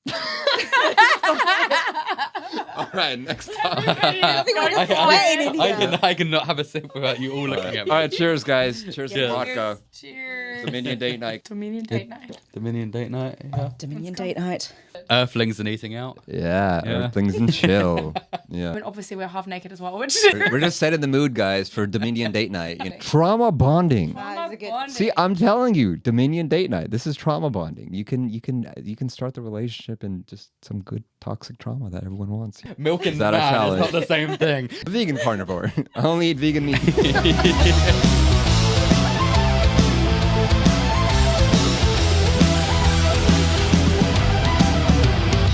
All right, next time. I cannot have a sip without you all looking at me. All right, cheers, guys. Cheers to Cheers. vodka. Cheers. Dominion date night. Dominion date night. Dominion date night. Yeah. Dominion date night. Earthlings and eating out. Yeah, Yeah. Earthlings and chill. I Yeah. mean, obviously, we're half naked as well. Which We're just setting the mood, guys, for Dominion date night. You know, trauma bonding. That is a good- See, I'm telling you, Dominion date night. This is trauma bonding. You can start the relationship in just some good toxic trauma that everyone wants. Milk and that a man is challenge? not the same thing. Vegan carnivore. I only eat vegan meat.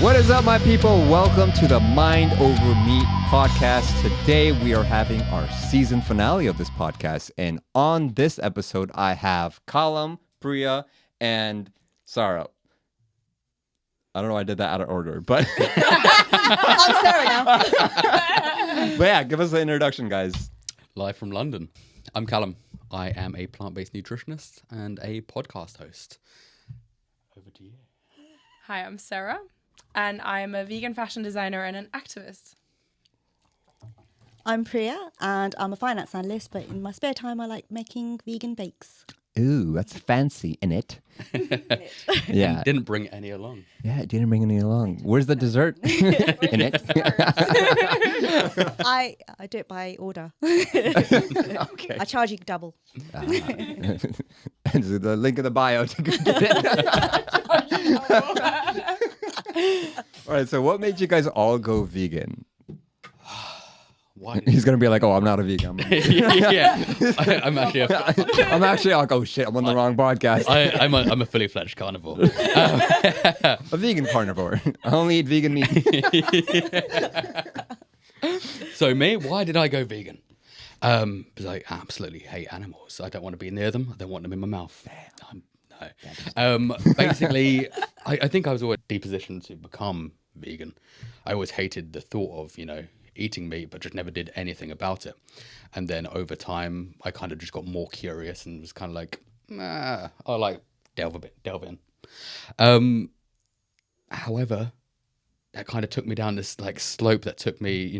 What is up, my people? Welcome to the Mind Over Meat podcast. Today, we are having our season finale of this podcast. And on this episode, I have Callum, Priya, and Sarah. I don't know why I did that out of order, but... I'm Sarah now. But yeah, give us the introduction, guys. Live from London. I'm Callum. I am a plant-based nutritionist and a podcast host. Over to you. Hi, I'm Sarah, and I'm a vegan fashion designer and an activist. I'm Priya, and I'm a finance analyst, but in my spare time, I like making vegan bakes. Ooh, that's fancy, innit? Yeah. Didn't bring any along. Yeah, it didn't bring any along. Where's the dessert? In it. I do it by order. Okay. I charge you double. And the link in the bio to get it. All right, so what made you guys all go vegan? Why? He's going to be like, oh, I'm not a vegan. Yeah. I'm actually I'm actually like, oh shit, I'm on the wrong podcast. I'm a fully fledged carnivore. A vegan carnivore. I only eat vegan meat. So me, why did I go vegan? Because I absolutely hate animals. I don't want to be near them. I don't want them in my mouth. No. Basically, I think I was always depositioned to become vegan. I always hated the thought of, eating meat, but just never did anything about it. And then over time, I kind of just got more curious and was kind of like, I'll like delve in. However, that kind of took me down this like slope that took me,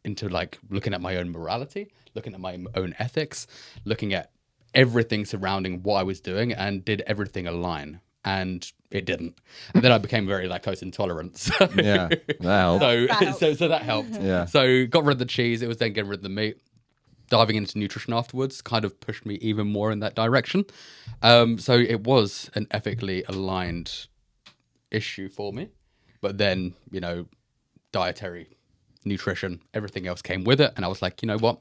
into like looking at my own morality, looking at my own ethics, looking at everything surrounding what I was doing, and did everything align. And it didn't. And then I became very lactose intolerant. So, Yeah, that helped. So that helped. Yeah. So got rid of the cheese. It was then getting rid of the meat. Diving into nutrition afterwards kind of pushed me even more in that direction. So it was an ethically aligned issue for me. But then, dietary, nutrition, everything else came with it. And I was like, you know what?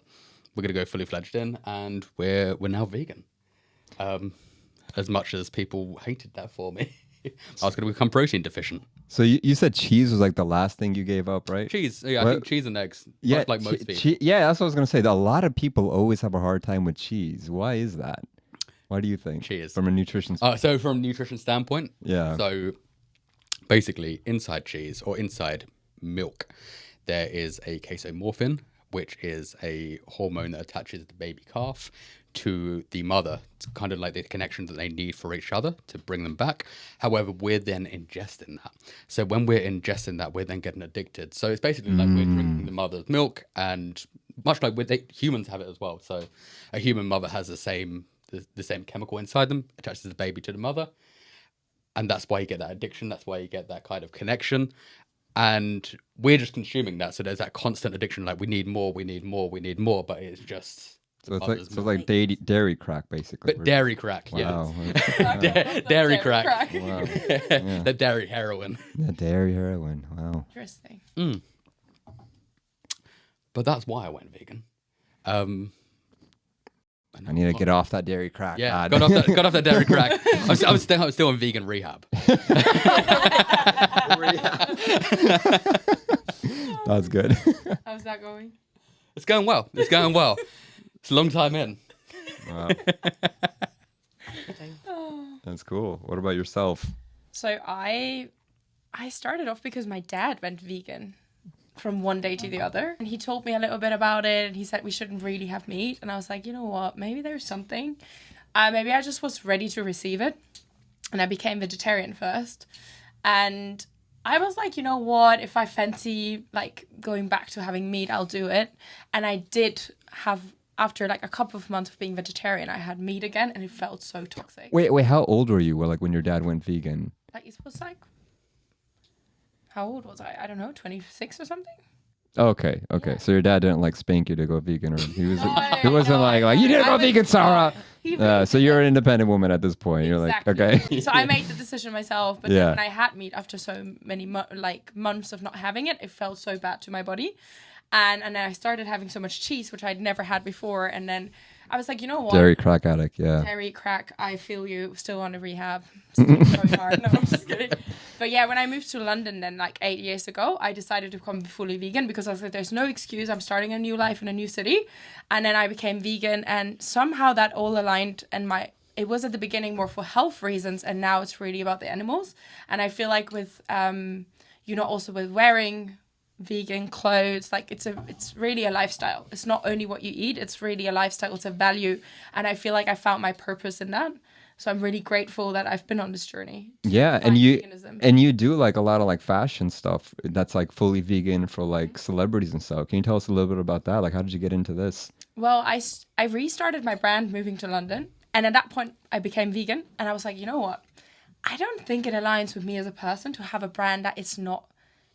We're going to go fully fledged in, and we're now vegan. As much as people hated that for me, I was going to become protein deficient. So you said cheese was like the last thing you gave up, right? Cheese, yeah, I think cheese and eggs. Yeah, like most people. yeah, that's what I was gonna say. A lot of people always have a hard time with cheese. Why is that? Why do you think? Cheese. From a nutrition. So from a nutrition standpoint, Yeah. So basically, inside cheese or inside milk, there is a casomorphin, which is a hormone that attaches the baby calf to the mother. It's kind of like the connection that they need for each other to bring them back. However, we're then ingesting that. So when we're ingesting that, we're then getting addicted. So it's basically like we're drinking the mother's milk, and much like humans have it as well. So a human mother has the same chemical inside them, attaches the baby to the mother. And that's why you get that addiction. That's why you get that kind of connection. And we're just consuming that. So there's that constant addiction, like we need more, we need more, we need more. But it's just... So it's like dairy crack, basically. But dairy crack, Wow. yeah. Dairy crack. Wow. Yeah. The dairy heroin. The dairy heroin. Wow. Interesting. But that's why I went vegan. I need to get off that dairy crack. Yeah, God. got off that dairy crack. I was still in vegan rehab. That's good. How's that going? It's going well. It's a long time in. Wow. That's cool. What about yourself? So I started off because my dad went vegan from one day to the other. And he told me a little bit about it. And he said we shouldn't really have meat. And I was like, you know what? Maybe there's something. Maybe I just was ready to receive it. And I became vegetarian first. And I was like, you know what, if I fancy like going back to having meat, I'll do it. And I did have, after like a couple of months of being vegetarian, I had meat again, and it felt so toxic. Wait, how old were you? Well, like when your dad went vegan? Like it was like, how old was I? I don't know, 26 or something. Okay. So your dad didn't like spank you to go vegan, or he was No, he wasn't no, like you didn't go vegan, Sarah. He really So you're an independent woman at this point. Exactly. You're like, okay. So I made the decision myself, but Yeah. then when I had meat after so many months of not having it, it felt so bad to my body. And then I started having so much cheese, which I'd never had before. And then I was like, you know what? Dairy crack addict, yeah. Dairy crack, I feel you. Still on a rehab. Still going hard. No, I'm just kidding. But yeah, when I moved to London then like 8 years ago, I decided to become fully vegan because I was like, there's no excuse. I'm starting a new life in a new city. And then I became vegan, and somehow that all aligned. And it was at the beginning more for health reasons, and now it's really about the animals. And I feel like with, also with wearing vegan clothes, like it's really a lifestyle. It's not only what you eat, it's really a lifestyle, it's a value. And I feel like I found my purpose in that. So I'm really grateful that I've been on this journey. Yeah, find veganism. and you do like a lot of like fashion stuff that's like fully vegan for like celebrities and stuff. Can you tell us a little bit about that? Like, how did you get into this? Well, I restarted my brand moving to London, and at that point I became vegan, and I was like, you know what? I don't think it aligns with me as a person to have a brand that is not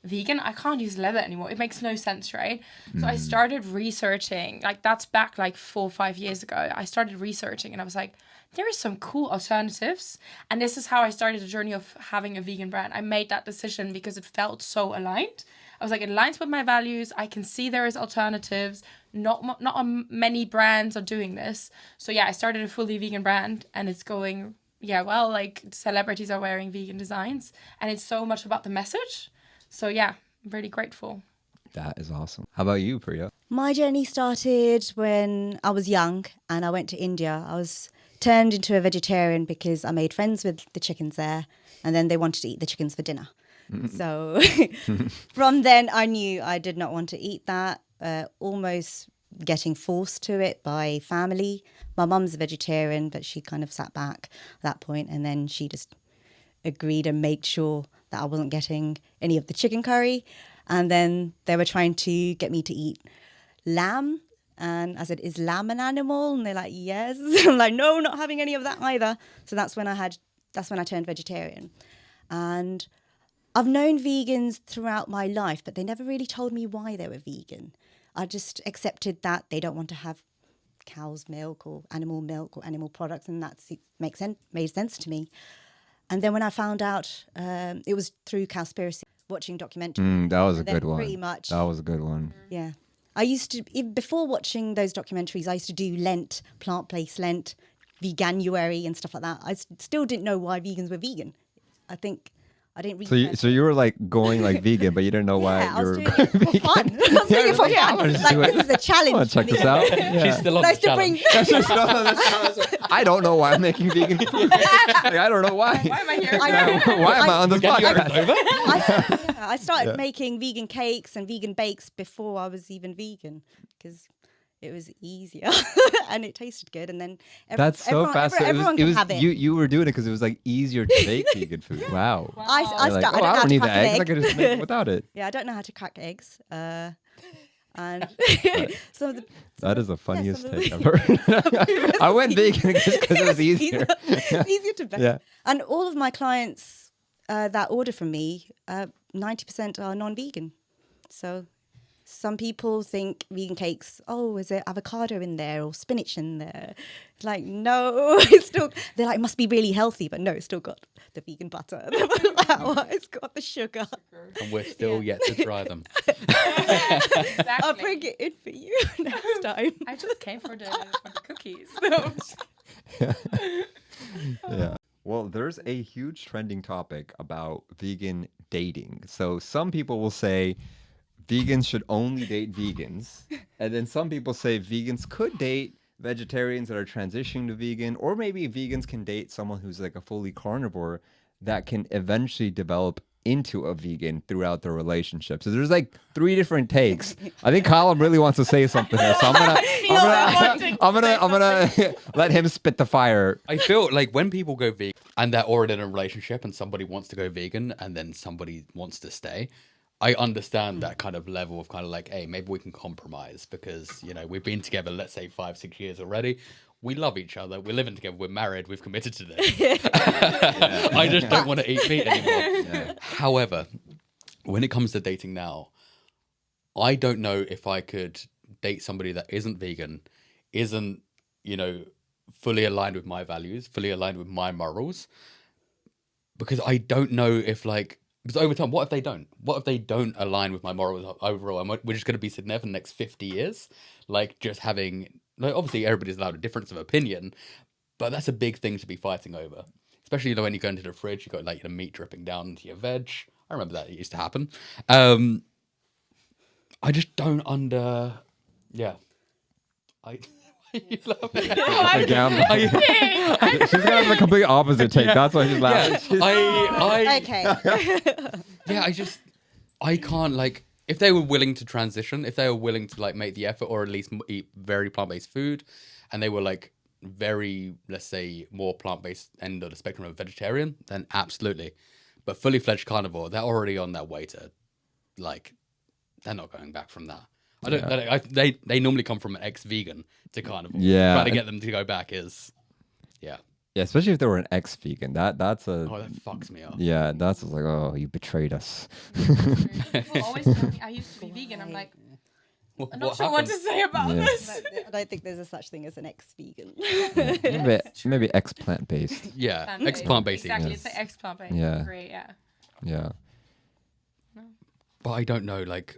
vegan. I can't use leather anymore. It makes no sense, right? So I started researching, like that's back like 4 or 5 years ago. I started researching, and I was like, there is some cool alternatives. And this is how I started the journey of having a vegan brand. I made that decision because it felt so aligned. I was like, it aligns with my values. I can see there is alternatives. Not many brands are doing this. So yeah, I started a fully vegan brand, and it's going, well, like celebrities are wearing vegan designs, and it's so much about the message. So yeah, I'm really grateful. That is awesome. How about you, Priya? My journey started when I was young and I went to India. I was turned into a vegetarian because I made friends with the chickens there, and then they wanted to eat the chickens for dinner. So from then I knew I did not want to eat that, almost getting forced to it by family. My mum's a vegetarian, but she kind of sat back at that point, and then she just agreed and made sure that I wasn't getting any of the chicken curry. And then they were trying to get me to eat lamb. And I said, is lamb an animal? And they're like, yes. I'm like, no, not having any of that either. So that's when I turned vegetarian. And I've known vegans throughout my life, but they never really told me why they were vegan. I just accepted that they don't want to have cow's milk or animal products, and that made sense to me. And then when I found out, it was through Cowspiracy, watching documentaries. That was a good one. Pretty much. That was a good one. Yeah. I used to, before watching those documentaries, I used to do Lent, plant-based Lent, veganuary and stuff like that. I still didn't know why vegans were vegan. I think I didn't really. So you were like going like vegan, but you didn't know why I you was were doing it for fun. I was doing it for fun. Like, this is a challenge. check this out. She's still on Nice the to bring. challenge. I don't know why I'm making vegan food. Like, I don't know why. Why am I here? Why am I on this podcast? I started making vegan cakes and vegan bakes before I was even vegan because it was easier and it tasted good. And then That's so fascinating. Everyone can have it. You were doing it because it was like easier to make vegan food. Wow. I You're like, don't know I how don't to need the crack an eggs. I egg. could just make it without it. Yeah, I don't know how to crack eggs. And some of the That is the funniest some of take I've heard. I went vegan just because it was easier. It's easier to bake. Yeah. And all of my clients that order from me, 90% are non-vegan. So some people think vegan cakes, is there avocado in there or spinach in there? Like, no, it's still, they're like, it must be really healthy, but no, it's still got the vegan butter, the flour, it's got the sugar. And we're still yet to try them. Exactly. I'll bring it in for you next time. I just came for the cookies. Yeah. Well, there's a huge trending topic about vegan dating. So some people will say vegans should only date vegans. And then some people say vegans could date vegetarians that are transitioning to vegan, or maybe vegans can date someone who's like a fully carnivore that can eventually develop into a vegan throughout their relationship. So there's like 3 different takes. I think Callum really wants to say something here, so I'm gonna let him spit the fire. I feel like when people go vegan, and they're already in a relationship and somebody wants to go vegan and then somebody wants to stay, I understand that kind of level of kind of like, hey, maybe we can compromise because, you know, we've been together, let's say 5-6 years already. We love each other. We're living together. We're married. We've committed to this. I just don't want to eat meat anymore. Yeah. However, when it comes to dating now, I don't know if I could date somebody that isn't vegan, isn't, you know, fully aligned with my values, fully aligned with my morals, because I don't know if like, because over time, what if they don't? What if they don't align with my morals overall? And we're just going to be sitting there for the next 50 years, like just having, like obviously everybody's allowed a difference of opinion, but that's a big thing to be fighting over. Especially, you know, when you go into the fridge, you got like the meat dripping down into your veg. I remember that, it used to happen. I just don't yeah. You love it. She's got the complete opposite take. That's why she's laughing. Okay. Yeah, I can't, like, if they were willing to transition, if they were willing to like make the effort or at least eat very plant-based food, and they were like very, let's say, more plant-based end of the spectrum of vegetarian, then absolutely. But fully fledged carnivore, they're already on their way to, like, they're not going back from that. They normally come from an ex-vegan to carnivore. Yeah. Trying to get them to go back is, yeah. Yeah, especially if they were an ex-vegan. That's a Oh, that fucks me up. yeah. That's like, oh, you betrayed us. People always tell me I used to be vegan. I'm like, I'm not sure what to say about Yeah. this. I don't think there's a such thing as an ex-vegan. Maybe ex-plant based. Yeah, ex-plant-based. Exactly, Yes. it's an ex-plant based. Yeah. Great, yeah. Yeah. But I don't know, like,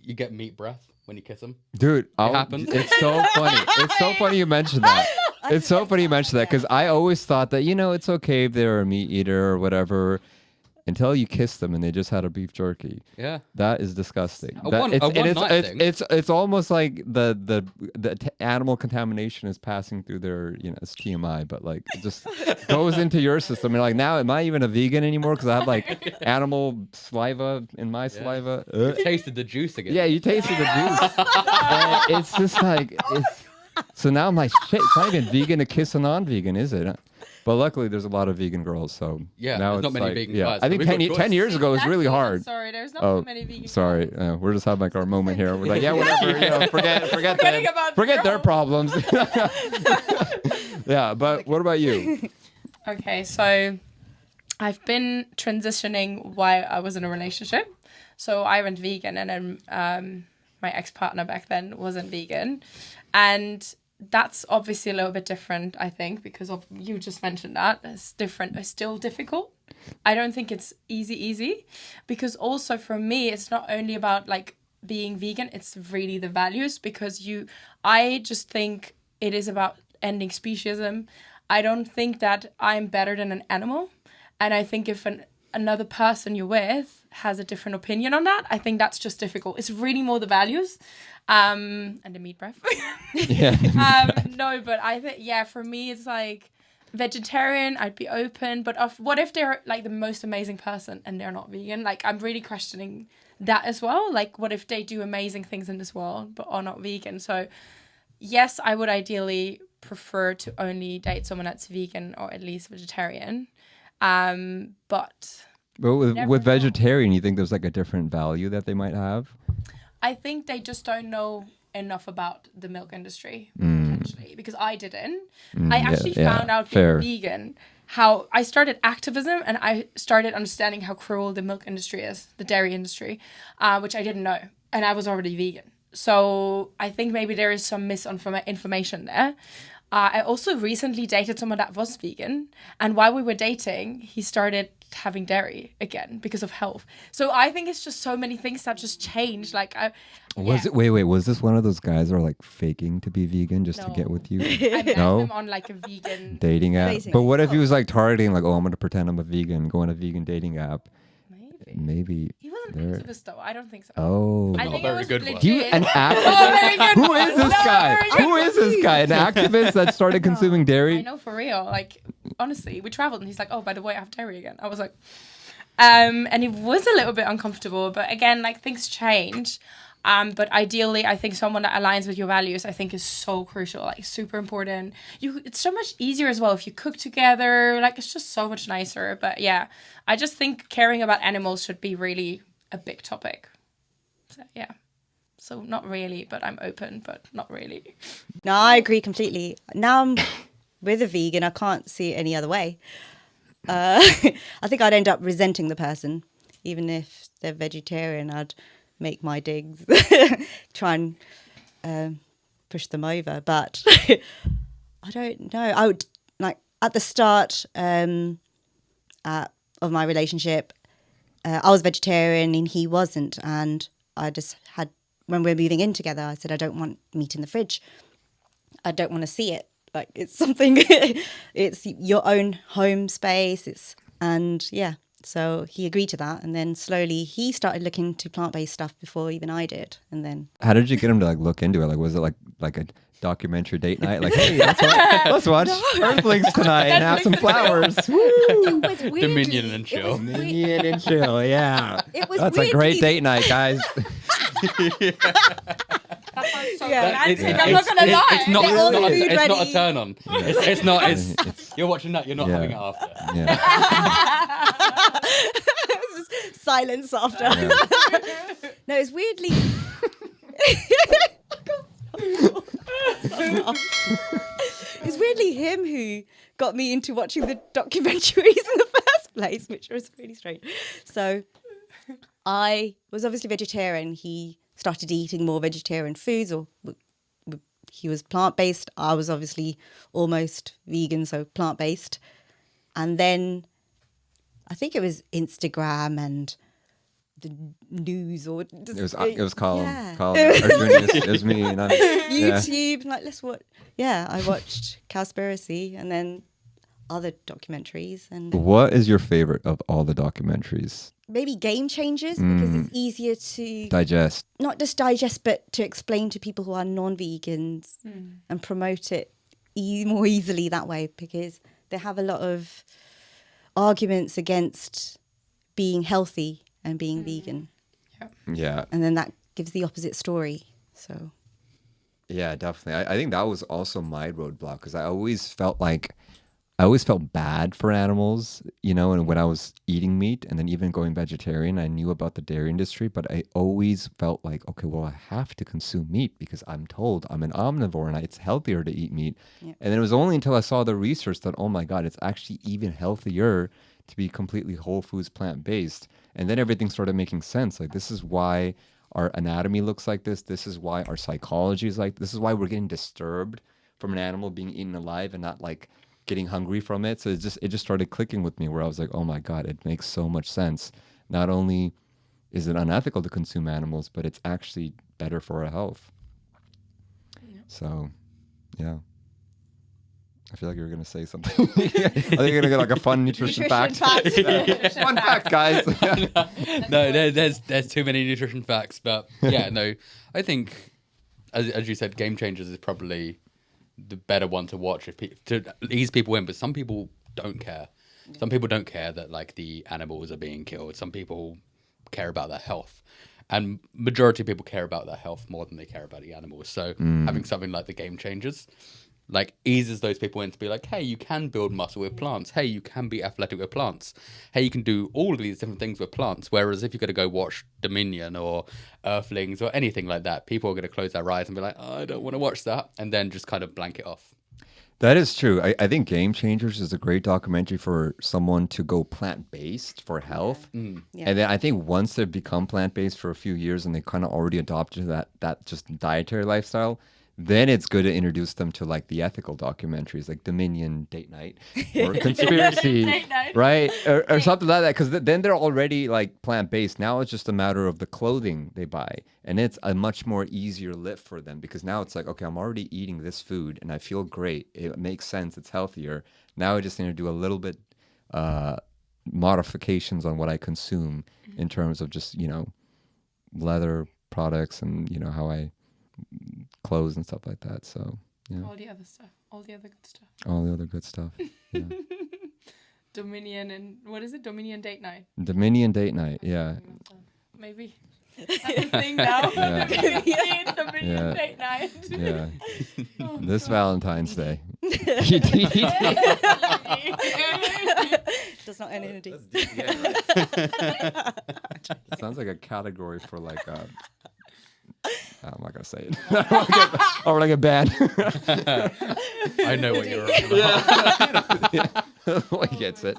you get meat breath when you kiss them. Dude, happens. it's so funny. It's so funny you mentioned that. It's so funny you mentioned that because I always thought that, you know, it's okay if they're a meat eater or whatever until you kiss them and they just had a beef jerky. Yeah. That is disgusting. A That- one-night thing. it's almost like the animal contamination is passing through their, you know, it's TMI, but like it just goes into your system. You're like, now am I even a vegan anymore? Because I have like animal saliva in my saliva. You tasted the juice again. Yeah, you tasted the juice. And it's just like, so now I'm like, shit, it's not even vegan to kiss a non-vegan, is it? But luckily, there's a lot of vegan girls, so Yeah, now there's it's not many like, vegan yeah. guys, I so think we've got 10 choice. years ago it was really Exactly, I'm hard. sorry, there's not Oh, so many vegan sorry. girls. We're just having like our moment here. We're like, yeah, whatever. You know, forget Forgetting them. about Forget their girls. problems. Yeah, but what about you? Okay, so I've been transitioning while I was in a relationship. So I went vegan, and then my ex-partner back then wasn't vegan. And that's obviously a little bit different, I think, because of you just mentioned that. It's different. It's still difficult. I don't think it's easy. Because also for me, it's not only about like being vegan, it's really the values. Because I just think it is about ending speciesism. I don't think that I'm better than an animal. And I think if another person you're with has a different opinion on that, I think that's just difficult. It's really more the values and the meat breath. Yeah. No, but I think, yeah, for me, it's like vegetarian, I'd be open. But what if they're like the most amazing person and they're not vegan? Like, I'm really questioning that as well. Like, what if they do amazing things in this world but are not vegan? So, yes, I would ideally prefer to only date someone that's vegan or at least vegetarian. But with vegetarian, you think there's like a different value that they might have? I think they just don't know enough about the milk industry, potentially, because I didn't. I actually found out being vegan, how I started activism, and I started understanding how cruel the milk industry is, the dairy industry, which I didn't know, and I was already vegan. So I think maybe there is some misinformation there. I also recently dated someone that was vegan, and while we were dating, he started having dairy again because of health. So I think it's just so many things that just changed. Like, Was this one of those guys that are like faking to be vegan just to No. get with you? I met No? him on like a vegan. Dating app. Basically. But what if he was like targeting like, oh, I'm gonna pretend I'm a vegan, go on a vegan dating app? Maybe. He wasn't there- an activist though. I don't think so. Oh. I Not think a it very was good one. legit. You an Not a activist? very good Who one. is this Not a guy? very good Who is this guy? An activist that started consuming I dairy? know, for real. Like, honestly, we traveled and he's like, oh, by the way, I have dairy again. I was like, and it was a little bit uncomfortable, but again, like, things change. But ideally, I think someone that aligns with your values, I think, is so crucial, like super important. It's so much easier as well if you cook together. Like, it's just so much nicer. But yeah, I just think caring about animals should be really a big topic. So yeah. So not really, but I'm open, but not really. No, I agree completely. Now I'm with a vegan, I can't see it any other way. I think I'd end up resenting the person. Even if they're vegetarian, I'd make my digs, try and push them over. But I don't know. I would, like, at the start of my relationship, I was vegetarian and he wasn't. And I just had, when we were moving in together, I said, I don't want meat in the fridge. I don't want to see it. Like, it's something, it's your own home space. So he agreed to that. And then slowly he started looking to plant-based stuff before even I did. And then. How did you get him to like look into it? Like, was it like a documentary date night? Like, hey, let's watch Earthlings tonight and have some flowers. It was weirdly, Dominion and chill. Dominion and chill, yeah. It was That's a great date night, guys. That sounds so Yeah. romantic. I'm not gonna lie. It's not a ready. turn on. It's not. You're watching that. You're not having it after. Yeah. Silence after. Yeah. No, it's weirdly. It's weirdly him who got me into watching the documentaries in the first place, which was really strange. So I was obviously vegetarian. He started eating more vegetarian foods, or he was plant-based. I was obviously almost vegan, so plant-based. And then I think it was Instagram and the news, or It was Callum. Yeah. Callum. Arjuneus. It was me. And YouTube. Like, let's watch. Yeah, I watched Cowspiracy and then other documentaries. And What is your favorite of all the documentaries? maybe Game Changers, because it's easier to Digest. not just digest, but to explain to people who are non-vegans and promote it more easily that way, because they have a lot of arguments against being healthy and being vegan. Yeah. And then that gives the opposite story. So Yeah, definitely. I think that was also my roadblock, because I always felt bad for animals, and when I was eating meat and then even going vegetarian, I knew about the dairy industry, but I always felt like, okay, well, I have to consume meat because I'm told I'm an omnivore and it's healthier to eat meat. Yep. And then it was only until I saw the research that, oh my God, it's actually even healthier to be completely whole foods, plant-based. And then everything started making sense. Like, this is why our anatomy looks like this. This is why our psychology is like, this is why we're getting disturbed from an animal being eaten alive and not like getting hungry from it. So it just started clicking with me, where I was like, oh my God, it makes so much sense. Not only is it unethical to consume animals, but it's actually better for our health. Yeah. So, yeah. I feel like you were going to say something. I think you're going to get like a fun nutrition fact. Fun fact, guys. No, there's too many nutrition facts, but yeah, no, I think, as you said, Game Changers is probably the better one to watch to ease people in, but some people don't care. Some people don't care that like the animals are being killed. Some people care about their health, and majority of people care about their health more than they care about the animals. So having something like the Game Changers like eases those people in to be like, hey, you can build muscle with plants. Hey, you can be athletic with plants. Hey, you can do all of these different things with plants. Whereas if you're going to go watch Dominion or Earthlings or anything like that, people are going to close their eyes and be like, oh, I don't want to watch that, and then just kind of blank it off. That is true. I think Game Changers is a great documentary for someone to go plant-based for health. Yeah. And then I think once they've become plant-based for a few years and they kind of already adopted that just dietary lifestyle, then it's good to introduce them to like the ethical documentaries, like Dominion Date Night or Conspiracy, Date night. right? Or something like that. Because then they're already like plant-based. Now it's just a matter of the clothing they buy. And it's a much more easier lift for them, because now it's like, okay, I'm already eating this food and I feel great. It makes sense. It's healthier. Now I just need to do a little bit modifications on what I consume in terms of just, leather products and, how I clothes and stuff like that. So yeah, All the other stuff. All the other good stuff. all the other good stuff. Yeah. Dominion and what is it? Dominion Date Night. Dominion Date Night. Yeah. Maybe. That's a thing now. Yeah. Dominion date night. Yeah. This Valentine's Day. Does not end in a D. Sounds like a category for like I'm not gonna say it. I don't want to get banned. I know what you're on about. He gets it.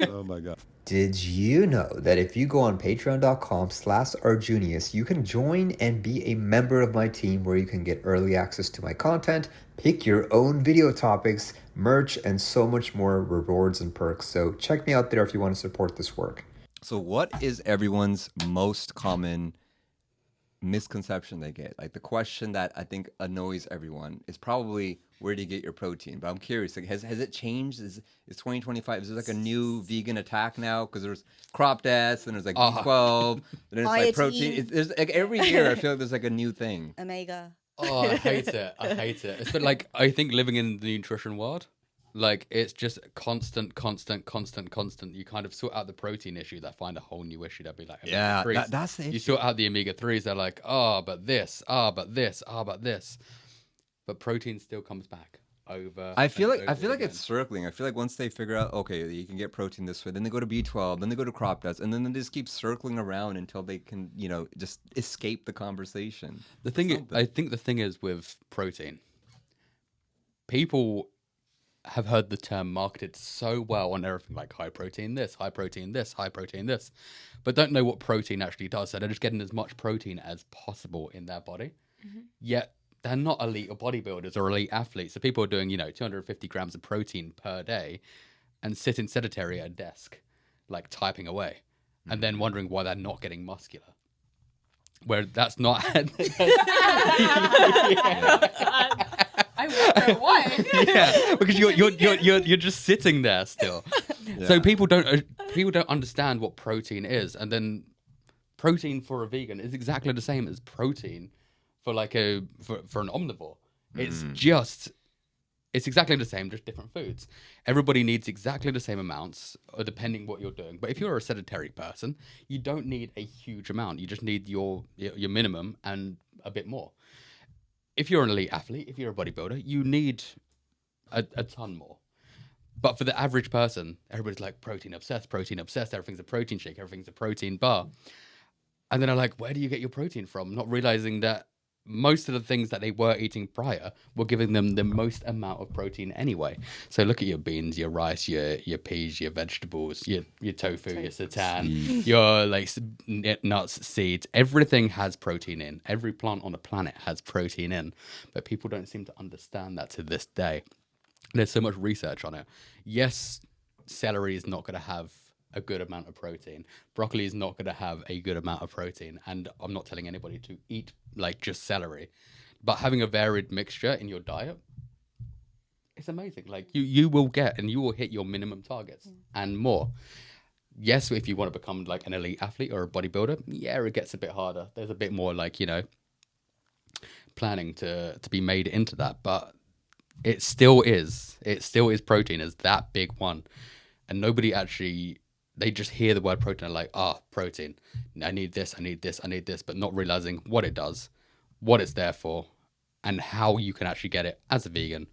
Oh my god. Did you know that if you go on patreon.com/Arjuneus, you can join and be a member of my team where you can get early access to my content, pick your own video topics, merch, and so much more rewards and perks. So check me out there if you want to support this work. So what is everyone's most common misconception they get? Like the question that I think annoys everyone is probably, where do you get your protein? But I'm curious, like has it changed? Is 2025, is there like a new vegan attack now? Because there's crop deaths and there's like B12 and then it's like protein. There's like every year I feel like there's like a new thing. Omega. Oh, I hate it. It's been like, I think living in the nutrition world, like it's just constant. You kind of sort out the protein issue, that find a whole new issue. That'd be like, yeah, that's the issue. You sort out the omega-3s, they're like, but this. But protein still comes back over. I feel like again. it's circling. I feel like once they figure out, okay, you can get protein this way, then they go to B12, then they go to crop dust, and then they just keep circling around until they can, just escape the conversation. I think the thing is with protein, people have heard the term marketed so well on everything, like high protein this, high protein this, high protein this, but don't know what protein actually does. So they're just getting as much protein as possible in their body. Mm-hmm. Yet they're not elite or bodybuilders or elite athletes. So people are doing, 250 grams of protein per day and sitting sedentary at a desk, like typing away, and then wondering why they're not getting muscular. Where that's not. I wonder why. Yeah, because you're just sitting there still. Yeah. So people don't understand what protein is, and then protein for a vegan is exactly the same as protein for like for an omnivore. It's exactly the same, just different foods. Everybody needs exactly the same amounts, depending what you're doing. But if you're a sedentary person, you don't need a huge amount. You just need your minimum and a bit more. If you're an elite athlete, if you're a bodybuilder, you need a ton more. But for the average person, everybody's like protein obsessed. Everything's a protein shake. Everything's a protein bar. And then I'm like, where do you get your protein from? Not realizing that most of the things that they were eating prior were giving them the most amount of protein anyway. So look at your beans, your rice, your peas, your vegetables, your tofu, your seitan, your like nuts, seeds. Everything has protein in. Every plant on the planet has protein in. But people don't seem to understand that to this day. There's so much research on it. Yes, celery is not going to have a good amount of protein. Broccoli is not going to have a good amount of protein. And I'm not telling anybody to eat like just celery, but having a varied mixture in your diet, it's amazing. Like you will get and you will hit your minimum targets and more. Yes, if you want to become like an elite athlete or a bodybuilder, yeah, it gets a bit harder. There's a bit more like, planning to be made into that, but it still is protein is that big one. And nobody actually, they just hear the word protein and are like, protein. I need this, but not realizing what it does, what it's there for, and how you can actually get it as a vegan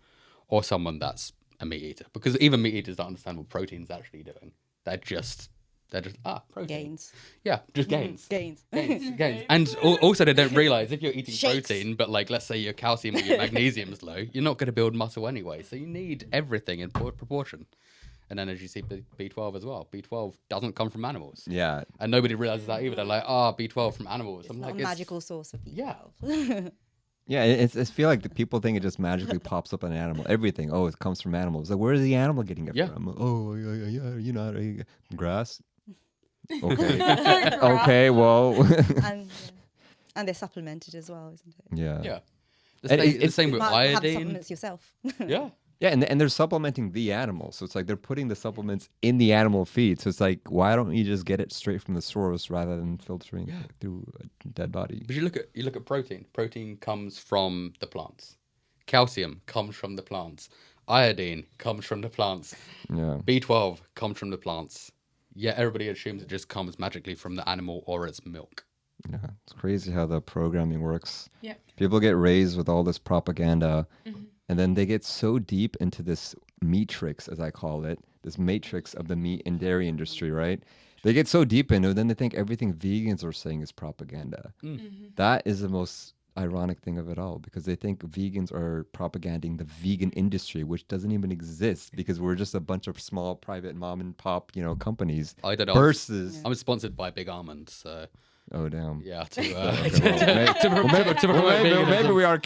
or someone that's a meat eater. Because even meat eaters don't understand what protein's actually doing. They're just protein. Gains. Yeah, just gains. Gains. And also they don't realize if you're eating protein, but like let's say your calcium or your magnesium is low, you're not going to build muscle anyway. So you need everything in proportion. And then as you see B12 as well. B12 doesn't come from animals. Yeah. And nobody realizes that either. They're like, B12 from animals. It's not a magical source of B12. Yeah. Yeah, I feel like the people think it just magically pops up on an animal. Everything, it comes from animals. Like, where is the animal getting it from? Oh, yeah, grass. Okay. Okay, well. And they're supplemented as well, isn't it? Yeah. Yeah. The same with iodine. Have supplements yourself. Yeah. Yeah, and they're supplementing the animal. So it's like they're putting the supplements in the animal feed. So it's like, why don't you just get it straight from the source rather than filtering through a dead body? But you look at protein. Protein comes from the plants. Calcium comes from the plants. Iodine comes from the plants. Yeah. B12 comes from the plants. Yeah, everybody assumes it just comes magically from the animal or its milk. Yeah, it's crazy how the programming works. Yeah. People get raised with all this propaganda, and then they get so deep into this matrix, as I call it, this matrix of the meat and dairy industry, right? They get so deep into it, then they think everything vegans are saying is propaganda. That is the most ironic thing of it all, because they think vegans are propaganding the vegan industry, which doesn't even exist, because we're just a bunch of small private mom and pop, companies. I don't know. Versus, I'm sponsored by Big Almond, so oh damn. yeah. To Maybe we are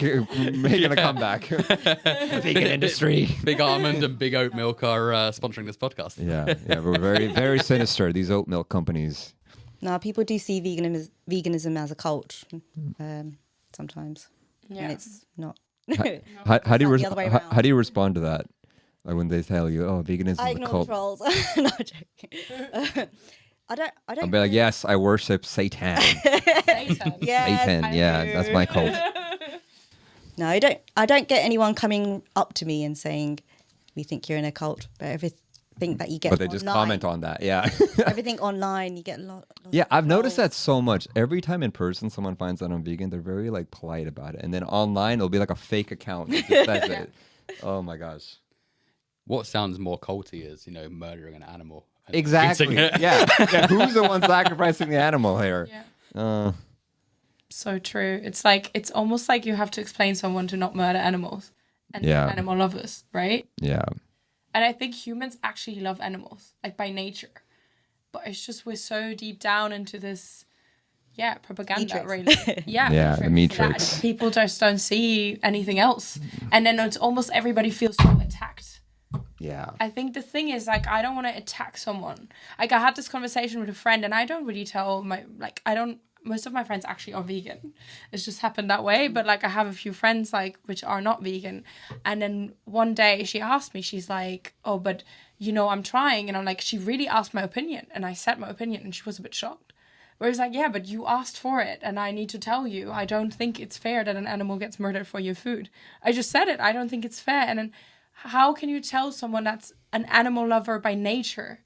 making a comeback. Vegan industry. Big Almond and Big Oat Milk are sponsoring this podcast. Yeah, we're very, very sinister. These oat milk companies. No, people do see veganism as a cult sometimes, Yeah. and it's not. How do you the other way around. how do you respond to that? Like when they tell you, "Oh, veganism I is a ignore cult." the trolls. No, I'm joking. I don't. I'll be like, "Yes, I worship Satan." Satan. Yes, Satan, I yeah, do. that's my cult. No, I don't. I don't get anyone coming up to me and saying, "We think you're in a cult," but everything that you get, But they just comment on that. Yeah. everything online. You get a lot. Yeah, I've noticed that so much. Every time in person someone finds out I'm vegan, they're very like polite about it. And then online it'll be like a fake account that just says it. Oh my gosh. What sounds more culty is, murdering an animal. and Exactly. eating it. Yeah. Who's the one sacrificing the animal here? Yeah. So true. It's almost like you have to explain someone to not murder animals and Yeah. animal lovers, right? Yeah. And I think humans actually love animals, like by nature. But it's just we're so deep down into this, propaganda, Matrix. really. Yeah, the matrix. that people just don't see anything else. And then it's almost everybody feels so attacked. Yeah. I think the thing is, like, I don't want to attack someone. Like, I had this conversation with a friend, and I don't really tell most of my friends actually are vegan. It's just happened that way. But, like, I have a few friends, like, which are not vegan. And then one day she asked me, she's like, oh, but, I'm trying. And I'm like, she really asked my opinion. And I said my opinion, and she was a bit shocked. Whereas, like, yeah, but you asked for it, and I need to tell you, I don't think it's fair that an animal gets murdered for your food. I just said it. I don't think it's fair. And then how can you tell someone that's an animal lover by nature?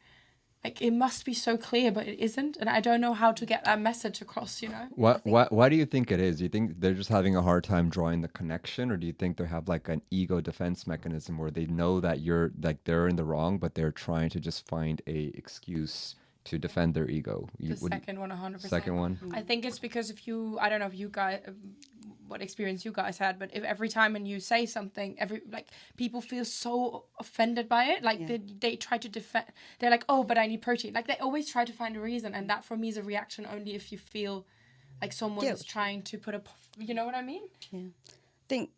Like, it must be so clear, but it isn't. And I don't know how to get that message across, Why do you think it is? Do you think they're just having a hard time drawing the connection, or do you think they have like an ego defense mechanism where they know that they're in the wrong, but they're trying to just find a excuse to defend their ego? Second one, 100%. Second one? I think it's because I don't know if you guys, what experience you guys had, but if every time when you say something, people feel so offended by it, like they try to defend. They're like, oh, but I need protein. Like, they always try to find a reason, and that for me is a reaction only if you feel like someone is trying to put you know what I mean? Yeah, I think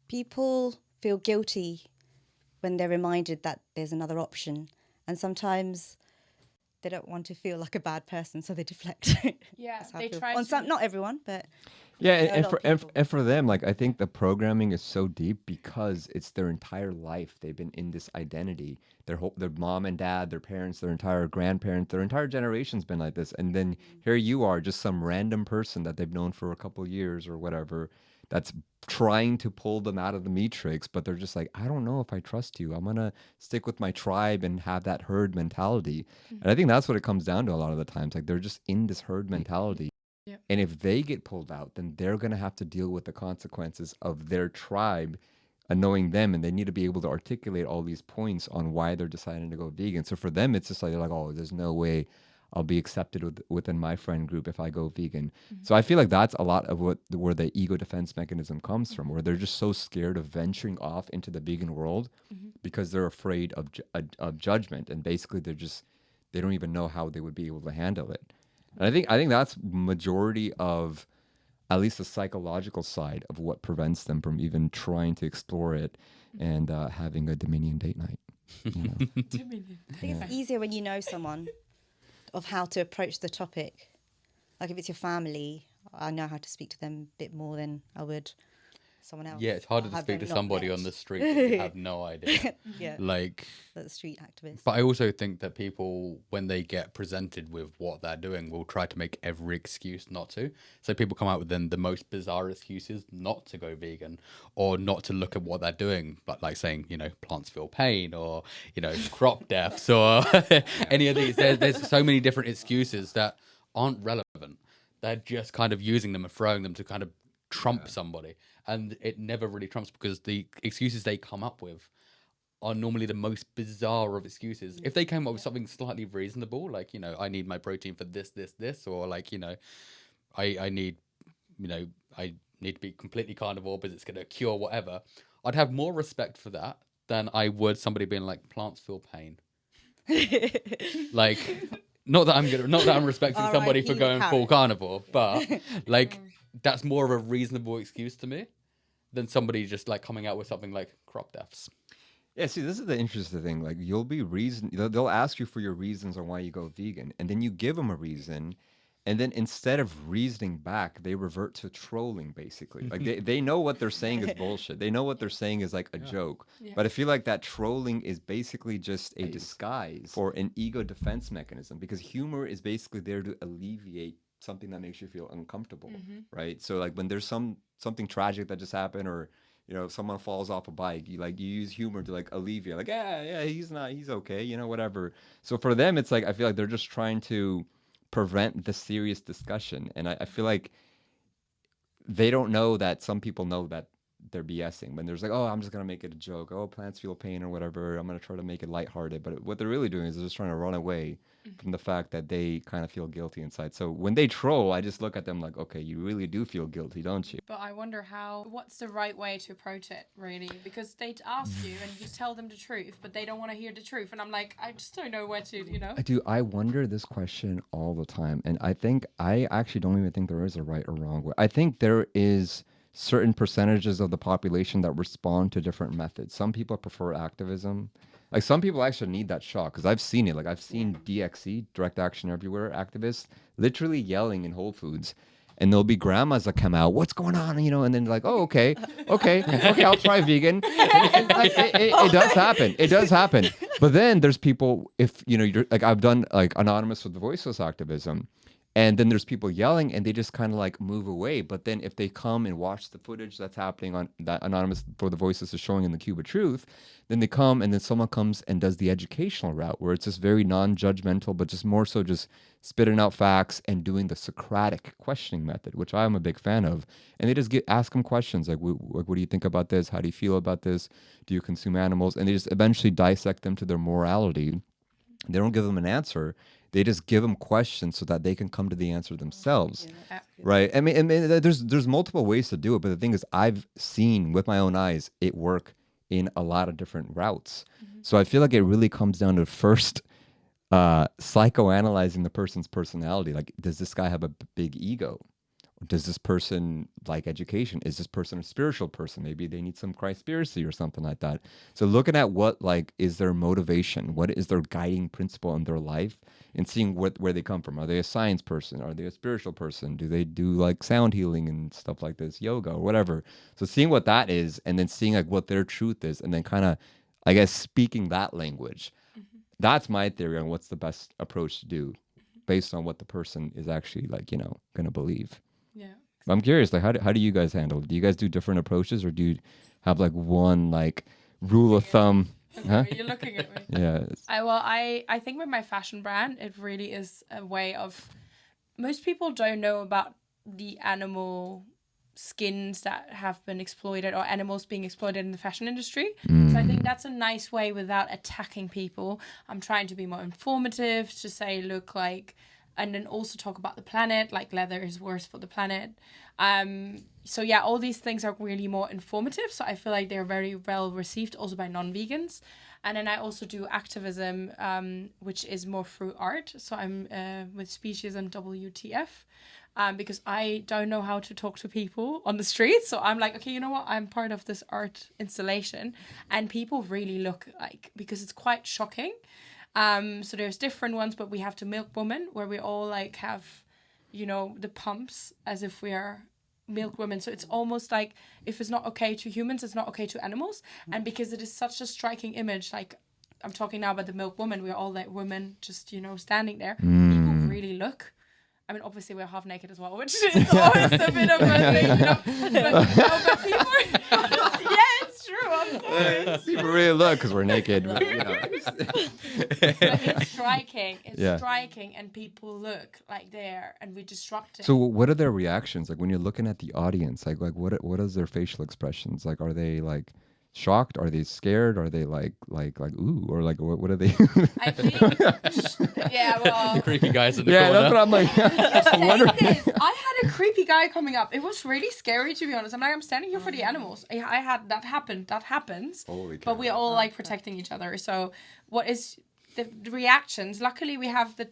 people feel guilty when they're reminded that there's another option, and sometimes they don't want to feel like a bad person, so they deflect. Yeah, That's how I they feel. try On to. some, not everyone, but Yeah, a and lot of people. for them, like, I think the programming is so deep because it's their entire life. They've been in this identity. Their mom and dad, their parents, their entire grandparents, their entire generation's been like this. And then here you are, just some random person that they've known for a couple years or whatever, that's trying to pull them out of the matrix, but they're just like, I don't know if I trust you. I'm gonna stick with my tribe and have that herd mentality. And I think that's what it comes down to a lot of the times. Like, they're just in this herd mentality. Yeah. And if they get pulled out, then they're going to have to deal with the consequences of their tribe knowing them, and they need to be able to articulate all these points on why they're deciding to go vegan. So for them, it's just like, they're like, oh, there's no way I'll be accepted within my friend group if I go vegan. So I feel like that's a lot of where the ego defense mechanism comes from, where they're just so scared of venturing off into the vegan world because they're afraid of judgment, and basically they don't even know how they would be able to handle it. And I think that's majority of at least the psychological side of what prevents them from even trying to explore it and having a Dominion date night. You know? I think it's easier when you know someone of how to approach the topic. Like if it's your family, I know how to speak to them a bit more than I would someone else. Yeah, it's harder to I've speak to not somebody met. on the street if you have no idea. Yeah, Like, that's street activist. but I also think that people, when they get presented with what they're doing, will try to make every excuse not to. So people come out with then the most bizarre excuses not to go vegan or not to look at what they're doing, but like saying, you know, plants feel pain or, you know, crop deaths or any of these. There's so many different excuses that aren't relevant. They're just kind of using them and throwing them to kind of trump somebody. And it never really trumps because the excuses they come up with are normally the most bizarre of excuses. If they came up with something slightly reasonable, like, you know, I need my protein for this, or like, you know, I need, you know, I need to be completely carnivore because it's going to cure whatever, I'd have more respect for that than I would somebody being like, plants feel pain. Like, not that I'm respecting somebody for going full carnivore, but like, that's more of a reasonable excuse to me than somebody just like coming out with something like crop deaths. Yeah, see, this is the interesting thing. Like, they'll ask you for your reasons on why you go vegan, and then you give them a reason, and then instead of reasoning back, they revert to trolling, basically. Like, they know what they're saying is bullshit. They know what they're saying is like a joke. Yeah. But I feel like that trolling is basically just a disguise for an ego defense mechanism, because humor is basically there to alleviate something that makes you feel uncomfortable, right? So like when there's something tragic that just happened, or you know, if someone falls off a bike, you use humor to like alleviate, like, yeah, he's okay, you know, whatever. So for them, it's like, I feel like they're just trying to prevent the serious discussion. And I feel like they don't know that some people know that they're BSing when there's like, oh, I'm just going to make it a joke. Oh, plants feel pain or whatever. I'm going to try to make it lighthearted. But what they're really doing is they're just trying to run away from the fact that they kind of feel guilty inside. So when they troll, I just look at them like, okay, you really do feel guilty, don't you? But I wonder what's the right way to approach it, really? Because they ask you and you tell them the truth, but they don't want to hear the truth. And I'm like, I just don't know where to, you know? I wonder this question all the time. And I actually don't even think there is a right or wrong way. I think there is certain percentages of the population that respond to different methods. Some people prefer activism. Like, some people actually need that shock, because I've seen it. Like, I've seen DXE, direct action everywhere, activists literally yelling in Whole Foods, and there'll be grandmas that come out, what's going on, you know, and then like, oh, okay, I'll try vegan. And, like, it does happen. But then there's people, if you know, you're like, I've done like Anonymous with the Voiceless activism, and then there's people yelling and they just kind of like move away. But then if they come and watch the footage that's happening on that Anonymous for the Voiceless is showing in the Cube of Truth, then they come and then someone comes and does the educational route where it's just very non-judgmental, but just more so just spitting out facts and doing the Socratic questioning method, which I'm a big fan of. And they just ask them questions like, what do you think about this? How do you feel about this? Do you consume animals? And they just eventually dissect them to their morality. They don't give them an answer. They just give them questions so that they can come to the answer themselves, right? I mean, there's multiple ways to do it, but the thing is, I've seen with my own eyes it work in a lot of different routes. So I feel like it really comes down to first psychoanalyzing the person's personality. Like, does this guy have a big ego? Does this person like education? Is this person a spiritual person? Maybe they need some Christspiracy or something like that. So looking at what like is their motivation, what is their guiding principle in their life, and seeing where they come from. Are they a science person? Are they a spiritual person? Do they do like sound healing and stuff like this, yoga or whatever? So seeing what that is, and then seeing like what their truth is, and then kind of, I guess, speaking that language. That's my theory on what's the best approach to do based on what the person is actually like, you know, going to believe. Yeah. I'm curious, like, how do you guys handle it? Do you guys do different approaches, or do you have like one like rule of thumb? Huh? You're looking at me. Yeah. I think with my fashion brand, it really is a way of, most people don't know about the animal skins that have been exploited, or animals being exploited in the fashion industry. So I think that's a nice way without attacking people. I'm trying to be more informative, to say, look, like, and then also talk about the planet, like leather is worse for the planet. So yeah, all these things are really more informative. So I feel like they're very well received also by non-vegans. And then I also do activism, which is more through art. So I'm with Speciesism WTF, because I don't know how to talk to people on the street. So I'm like, okay, you know what? I'm part of this art installation. And people really look like, because it's quite shocking. So there's different ones, but we have the Milk Woman, where we all like have, you know, the pumps as if we are milk women. So it's almost like if it's not okay to humans, it's not okay to animals. And because it is such a striking image, like I'm talking now about the milk woman, we're all like women just, standing there. People really look. I mean, obviously we're half naked as well, which is always a bit of a thing, but people yeah, it's true, I'm sorry. People really look because we're naked. But, But it's striking. It's striking, and people look like they're, and we're disrupting. So, what are their reactions? Like when you're looking at the audience, like what is their facial expressions? Like, are they like shocked? Are they scared? Are they like ooh, or like what are they? I think, yeah, well, Creepy guys in the corner. That's what I'm like. I'm wondering. I had a creepy guy coming up. It was really scary, to be honest. I'm standing here for the animals. I had that happen. That happens. Holy cow. But we're all like protecting each other. So what is the reactions? Luckily, we have the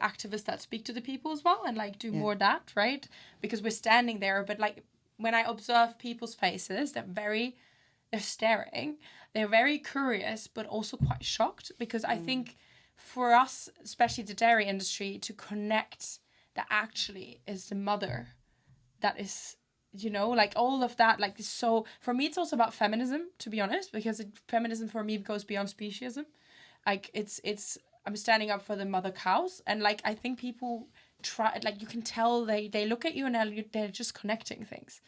activists that speak to the people as well and like do more of that, right? Because we're standing there. But like when I observe people's faces, they're staring. They're very curious, but also quite shocked because I think for us, especially the dairy industry, to connect that actually is the mother that is, like all of that, like, so for me, it's also about feminism, to be honest, because feminism for me goes beyond speciesism. Like it's I'm standing up for the mother cows, and like I think people try, like you can tell they look at you and they're just connecting things.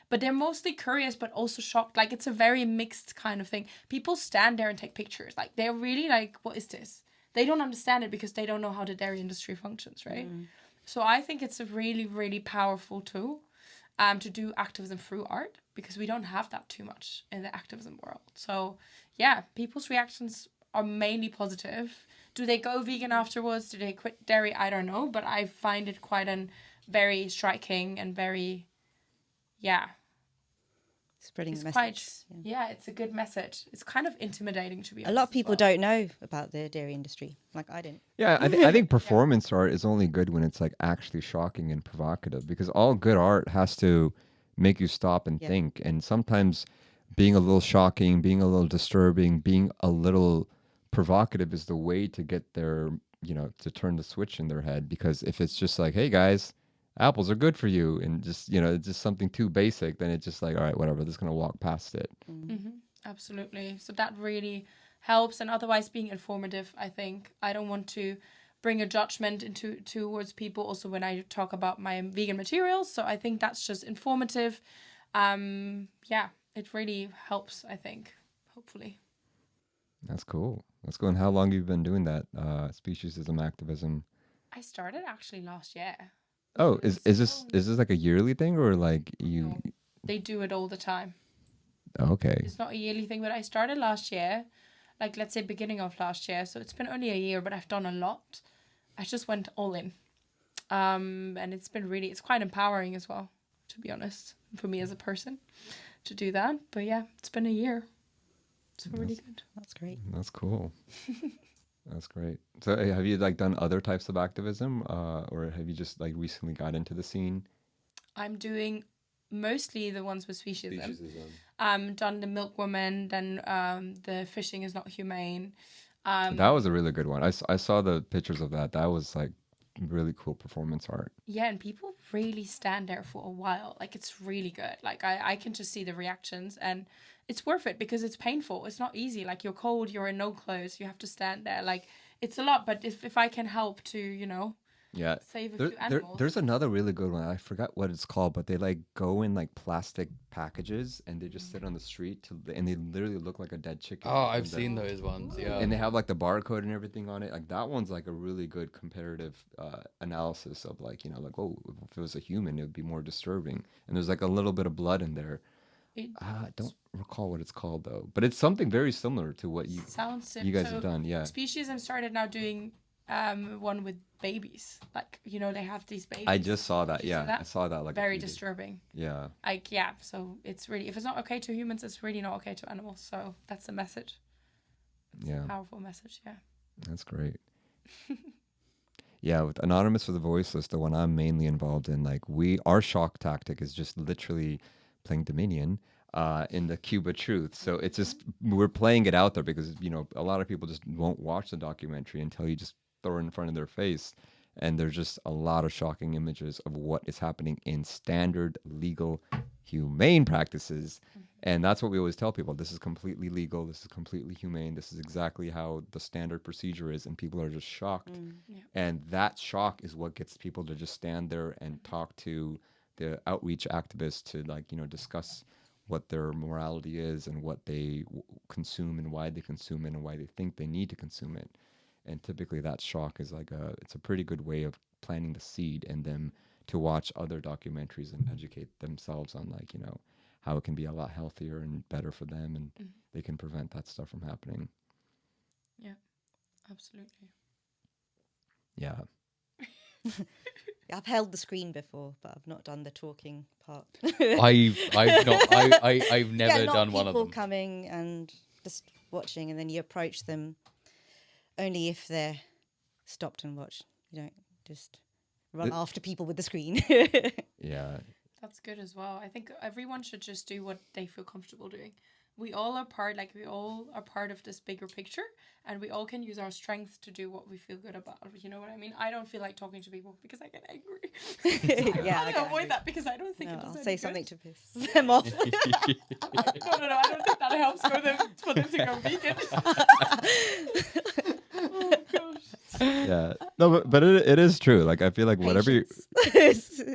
But they're mostly curious, but also shocked. Like, it's a very mixed kind of thing. People stand there and take pictures. Like, they're really like, what is this? They don't understand it because they don't know how the dairy industry functions, right? So I think it's a really, really powerful tool to do activism through art, because we don't have that too much in the activism world. So, yeah, people's reactions are mainly positive. Do they go vegan afterwards? Do they quit dairy? I don't know. But I find it quite very striking and very, Spreading it's the message. it's a good message. It's kind of intimidating, to be honest. A lot of people don't know about the dairy industry. Like I didn't. Yeah, I think performance art is only good when it's like actually shocking and provocative, because all good art has to make you stop and think. And sometimes being a little shocking, being a little disturbing, being a little provocative is the way to get their, to turn the switch in their head. Because if it's just like, hey guys, apples are good for you, and just, it's just something too basic, then it's just like, all right, whatever, just going to walk past it. Absolutely. So that really helps. And otherwise being informative, I think. I don't want to bring a judgment towards people also when I talk about my vegan materials. So I think that's just informative. It really helps, I think, hopefully. That's cool. And how long have you been doing that, speciesism activism? I started actually last year. Oh, is this like a yearly thing, or like you? No, they do it all the time. Okay. It's not a yearly thing, but I started last year, like let's say beginning of last year. So it's been only a year, but I've done a lot. I just went all in, and it's quite empowering as well, to be honest, for me as a person, to do that. But yeah, it's been a year. It's really good. That's great. That's cool. That's great. So have you like done other types of activism, or have you just like recently got into the scene? I'm doing mostly the ones with speciesism. Done the milk woman, then the fishing is not humane. That was a really good one. I saw the pictures of that. That was like really cool performance art. Yeah, and people really stand there for a while. Like, it's really good. Like, I can just see the reactions, and it's worth it because it's painful. It's not easy. Like, you're cold, you're in no clothes, you have to stand there. Like, it's a lot, but if I can help to, save a few animals. There's another really good one. I forgot what it's called, but they like go in like plastic packages and they just sit on the street and they literally look like a dead chicken. Oh, I've seen those ones, yeah. And they have like the barcode and everything on it. Like that one's like a really good comparative analysis of like, like, oh, if it was a human, it would be more disturbing. And there's like a little bit of blood in there. I don't recall what it's called though, but it's something very similar to what you guys have done. Yeah. Speciesism started now doing one with babies. Like, they have these babies. I just saw that. Yeah, I saw that. Like very disturbing. Yeah. Like, yeah. So it's really, if it's not okay to humans, it's really not okay to animals. So that's the message. It's a powerful message. Yeah. That's great. Yeah, with Anonymous for the Voiceless, the one I'm mainly involved in, like our shock tactic is just literally playing Dominion in the Cuba Truth. So it's just, we're playing it out there because, a lot of people just won't watch the documentary until you just throw it in front of their face. And there's just a lot of shocking images of what is happening in standard, legal, humane practices. And that's what we always tell people. This is completely legal. This is completely humane. This is exactly how the standard procedure is. And people are just shocked. Yeah. And that shock is what gets people to just stand there and talk to the outreach activists to, like, you know, discuss what their morality is and what they consume and why they consume it and why they think they need to consume it. And typically that shock is like it's a pretty good way of planting the seed in them to watch other documentaries and educate themselves on, like, you know, how it can be a lot healthier and better for them, and they can prevent that stuff from happening. Yeah, absolutely. Yeah. I've held the screen before, but I've not done the talking part. I've never not done one of people them. coming and just watching, and then you approach them only if they're stopped and watched. You don't just run after people with the screen. Yeah. That's good as well. I think everyone should just do what they feel comfortable doing. We all are part of this bigger picture, and we all can use our strength to do what we feel good about. You know what I mean? I don't feel like talking to people because I get angry. So Yeah, I avoid that because I don't think it does I'll any say good. something to piss them off. No, I don't think that helps for them to go vegan. Oh gosh. Yeah. No, but it is true. Like, I feel like whatever you,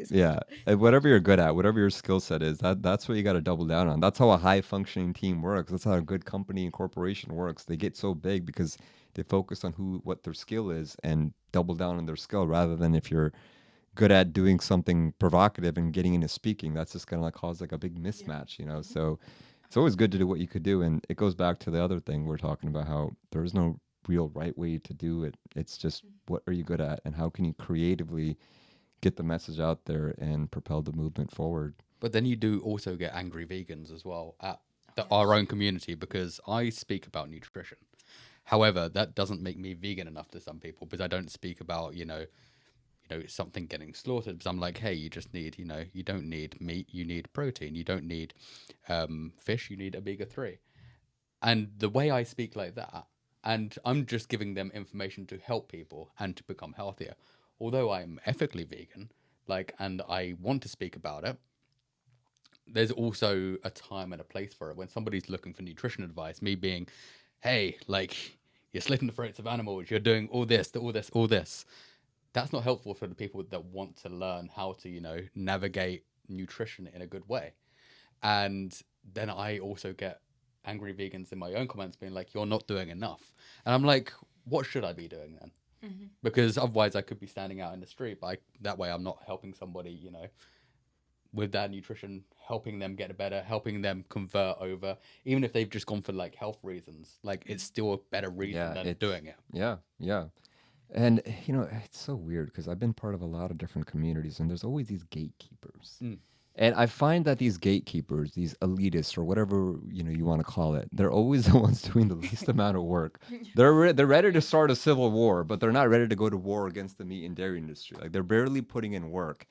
yeah, and whatever you're good at, whatever your skill set is, that's what you got to double down on. That's how a high functioning team works. That's how a good company and corporation works. They get so big because they focus on what their skill is and double down on their skill, rather than if you're good at doing something provocative and getting into speaking, that's just gonna like cause like a big mismatch, you know. So it's always good to do what you could do, and it goes back to the other thing we're talking about, how there is no real right way to do it. It's just, what are you good at, and how can you creatively get the message out there and propel the movement forward. But then you do also get angry vegans as well at our own community, because I speak about nutrition. However, that doesn't make me vegan enough to some people, because I don't speak about, you know, something getting slaughtered. Because I'm like, hey, you just need, you don't need meat, you need protein. You don't need fish, you need omega-3. And the way I speak like that, and I'm just giving them information to help people and to become healthier. Although I'm ethically vegan, and I want to speak about it, there's also a time and a place for it. When somebody's looking for nutrition advice, me being, hey, you're slitting the throats of animals, you're doing all this, that's not helpful for the people that want to learn how to, navigate nutrition in a good way. And then I also get angry vegans in my own comments being like, you're not doing enough. And I'm like, what should I be doing then? Mm-hmm. Because otherwise I could be standing out in the street. That way I'm not helping somebody, with that nutrition, helping them get better, helping them convert over. Even if they've just gone for health reasons, it's still a better reason than doing it. Yeah, yeah. And, it's so weird because I've been part of a lot of different communities, and there's always these gatekeepers. Mm. And I find that these gatekeepers, these elitists, or whatever you want to call it, they're always the ones doing the least amount of work. They're ready to start a civil war, but they're not ready to go to war against the meat and dairy industry. They're barely putting in work.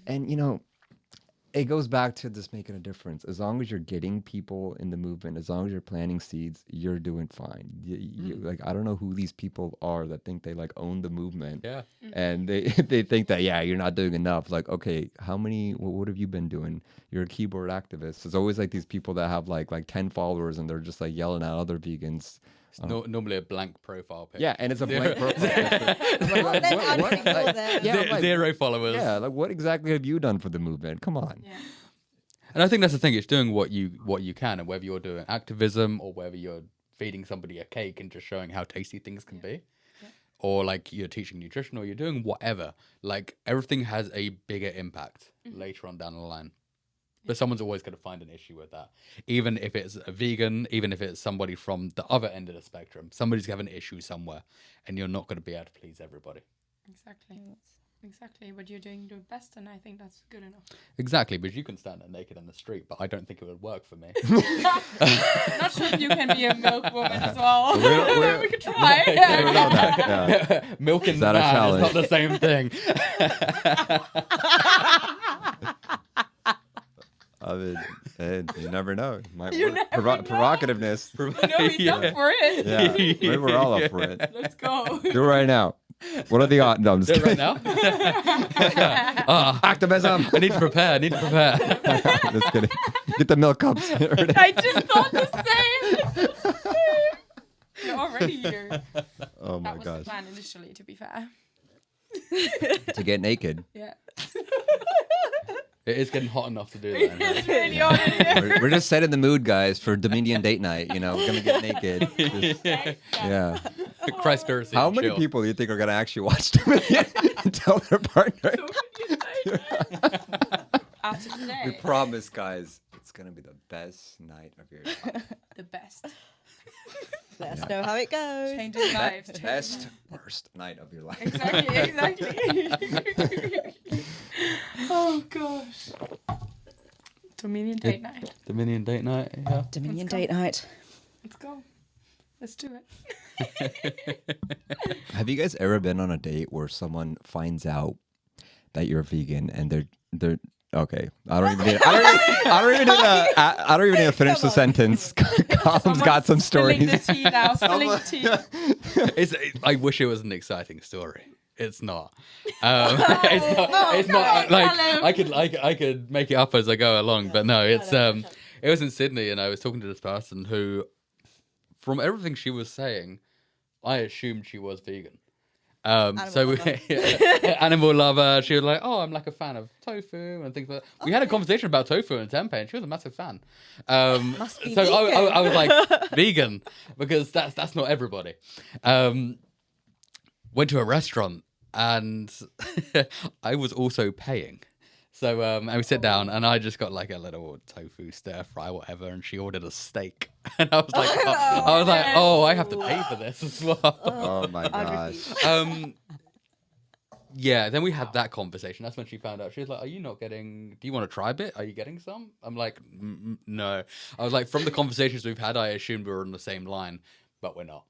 And it goes back to this making a difference. As long as you're getting people in the movement, as long as you're planting seeds, you're doing fine. I don't know who these people are that think they own the movement. Yeah. And they think that, you're not doing enough. Okay, what have you been doing? You're a keyboard activist. There's always these people that have like 10 followers, and they're just yelling at other vegans. It's normally a blank profile picture. Yeah, and it's a blank profile picture. Zero followers. Yeah, what exactly have you done for the movement? Come on. Yeah. And I think that's the thing. It's doing what you can, and whether you're doing activism or whether you're feeding somebody a cake and just showing how tasty things can be, or you're teaching nutrition, or you're doing whatever. Everything has a bigger impact later on down the line. But someone's always going to find an issue with that. Even if it's a vegan, even if it's somebody from the other end of the spectrum, somebody's going to have an issue somewhere, and you're not going to be able to please everybody. Exactly. But you're doing your best, and I think that's good enough. Exactly, but you can stand there naked on the street, but I don't think it would work for me. Not sure if you can be a milk woman as well. We could try. Milk and man is not the same thing. I mean, you never know. It might work. Provocativeness. He's up for it. Yeah, maybe we're all up for it. Let's go. Do it right now. What are the odds? No, I'm just Do it kidding. right now. Activism. I need to prepare. Just kidding. Get the milk cups. I just thought the same. You're already here. Oh my That was gosh. the plan initially, to be fair. To get naked. Yeah. It is getting hot enough to do that. It's really hot in here. We're just setting the mood, guys, for Dominion date night. You know, we're gonna get naked. Just- yeah. Christchurch. How many people do you think are gonna actually watch Dominion and tell their partner? After We today, promise, guys, it's gonna be the best night of your life. the best. Let us know how it goes. Changing lives. Best, worst night of your life. Exactly. Oh gosh. Dominion date night. Dominion date night. Yeah. Dominion Let's go. date night. Let's go. Let's do it. Have you guys ever been on a date where someone finds out that you're vegan and they're okay? I don't even need to finish the sentence. Callum's got some Spilling stories. the tea now. Spilling the tea. I wish it was an exciting story. It's not. It's not like Callum. I could make it up as I go along, but no, it's it was in Sydney, and I was talking to this person who, from everything she was saying, I assumed she was vegan. Animal lover. She was like, "Oh, I'm like a fan of tofu and things like that." We had a conversation about tofu and tempeh, and she was a massive fan. Must be So vegan. I was like, vegan, because that's not everybody. Went to a restaurant, and I was also paying. So and we sit down, and I just got like a little tofu stir fry, whatever, and she ordered a steak, and I was like, I have to pay for this as well. Oh my gosh. Yeah, then we had that conversation. That's when she found out. She was like, "Are you not getting? Do you want to try a bit? Are you getting some?" I'm like, "No." I was like, from the conversations we've had, I assumed we were on the same line, but we're not.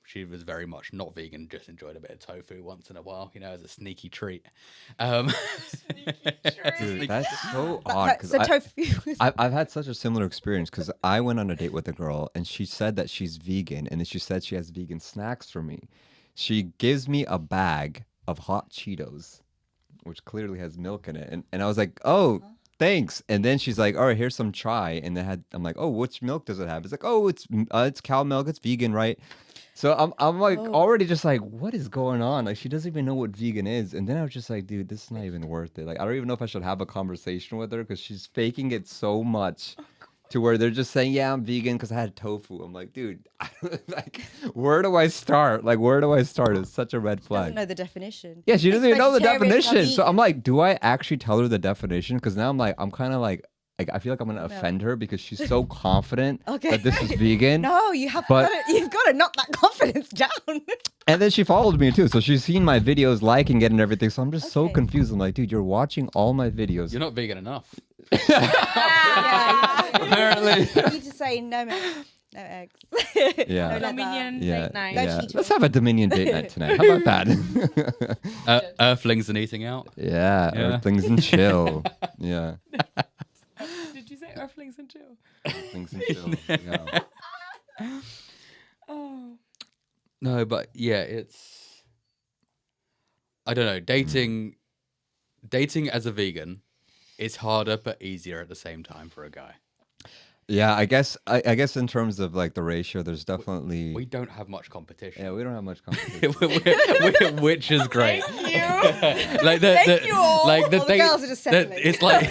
She was very much not vegan, just enjoyed a bit of tofu once in a while, as a sneaky treat. Dude, that's so odd. 'Cause So tofu. I've had such a similar experience because I went on a date with a girl and she said that she's vegan and then she said she has vegan snacks for me. She gives me a bag of hot Cheetos, which clearly has milk in it. And I was like, oh, thanks. And then she's like, all right, here's some chai. And I'm like, oh, which milk does it have? It's like, oh, it's cow milk. It's vegan, right? So I'm like already just like, what is going on? Like she doesn't even know what vegan is. And then I was just like, dude, this is not even worth it. Like I don't even know if I should have a conversation with her because she's faking it so much to where they're just saying, yeah, I'm vegan because I had tofu. I'm like, dude, like where do I start? Like where do I start? It's such a red flag. Doesn't know the definition. Yeah, she doesn't even know the Vegetarian, definition. So vegan. I'm like, do I actually tell her the definition? Because now I'm kind of like I feel like I'm gonna offend her because she's so confident that this is vegan. No, you've got to knock that confidence down. And then she followed me too, so she's seen my videos, liking it and everything. So I'm just so confused. I'm like, dude, you're watching all my videos. You're not vegan enough. Apparently. You need to say no milk, no eggs. Yeah. No leather. Dominion Yeah, date night. No yeah. Cheetos. Let's have a Dominion date night tonight. How about that? Earthlings and eating out. Yeah, Yeah. Earthlings and chill. Yeah, Did you say Earthlings and chill? Earthlings and chill. Yeah. Oh. No, but yeah, it's, I don't know, dating as a vegan is harder but easier at the same time for a guy. Yeah, I guess in terms of like the ratio, there's definitely We don't have much competition. yeah, we don't have much competition. Which is great. Thank you. Like Thank you all. like the All the thing, girls are just settling. it's like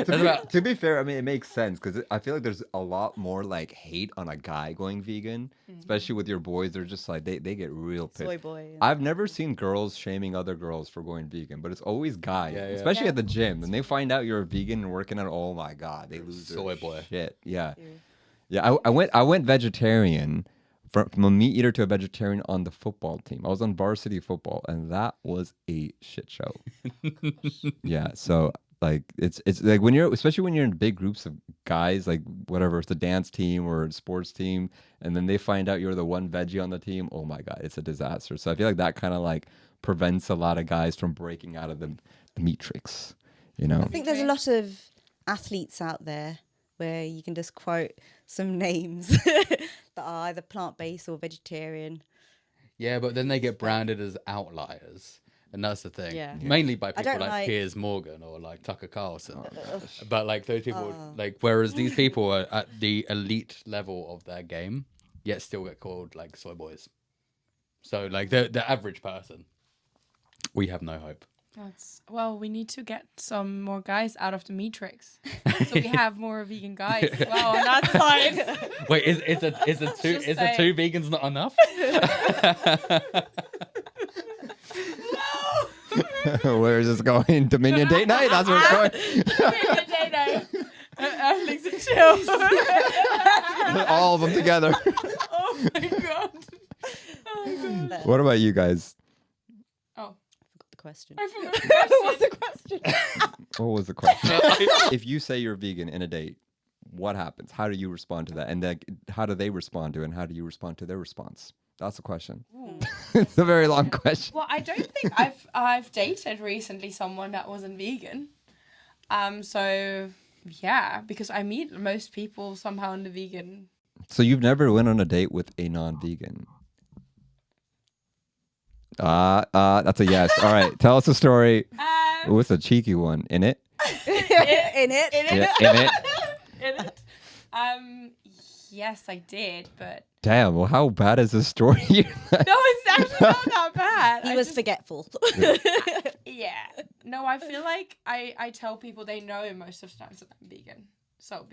yeah. To be fair, I mean it makes sense because I feel like there's a lot more like hate on a guy going vegan, especially with your boys. They're just like they get real pissed. Soy boy. I've never seen girls shaming other girls for going vegan, but it's always guys, Yeah, yeah. especially at the gym. When they find out you're a vegan and working out, oh my god, they lose their Soy boy. shit. Yeah, yeah. I went vegetarian from a meat eater to a vegetarian on the football team. I was on varsity football, and that was a shit show. Yeah, so like it's like especially when you're in big groups of guys, like whatever, it's a dance team or a sports team, and then they find out you're the one veggie on the team. Oh my god, it's a disaster. So I feel like that kind of like prevents a lot of guys from breaking out of the matrix. I think there's a lot of athletes out there where you can just quote some names that are either plant-based or vegetarian. Yeah, but then they get branded as outliers. And that's the thing. Yeah. Mainly by people don't like like- Piers Morgan or like Tucker Carlson. But like those people, like, whereas these people are at the elite level of their game, yet still get called like soy boys. So like the average person, we have no hope. Well, we need to get some more guys out of the matrix, so we have more vegan guys as well on that side. Wait, is the two vegans not enough? Where is this going? Dominion date night? That's where it's going. Earthlings and chill. All of them together. Oh my god. What about you guys? Oh, The question. I forgot the question. What was the question? If you say you're vegan in a date, what happens? How do you respond to that? And then how do they respond to it? And how do you respond to their response? That's the question. It's a very long question. Well, I don't think I've dated recently someone that wasn't vegan. So yeah, because I meet most people somehow in the vegan. So you've never went on a date with a non-vegan? That's a yes. All right, tell us a story. Oh, it's a cheeky one. In it? In it. Yeah, in it? In it. Yes, I did, but Damn, well, how bad is this story? no, it's actually not that bad. He was forgetful. Yeah. No, I feel like I tell people they know most of the times that I'm vegan. So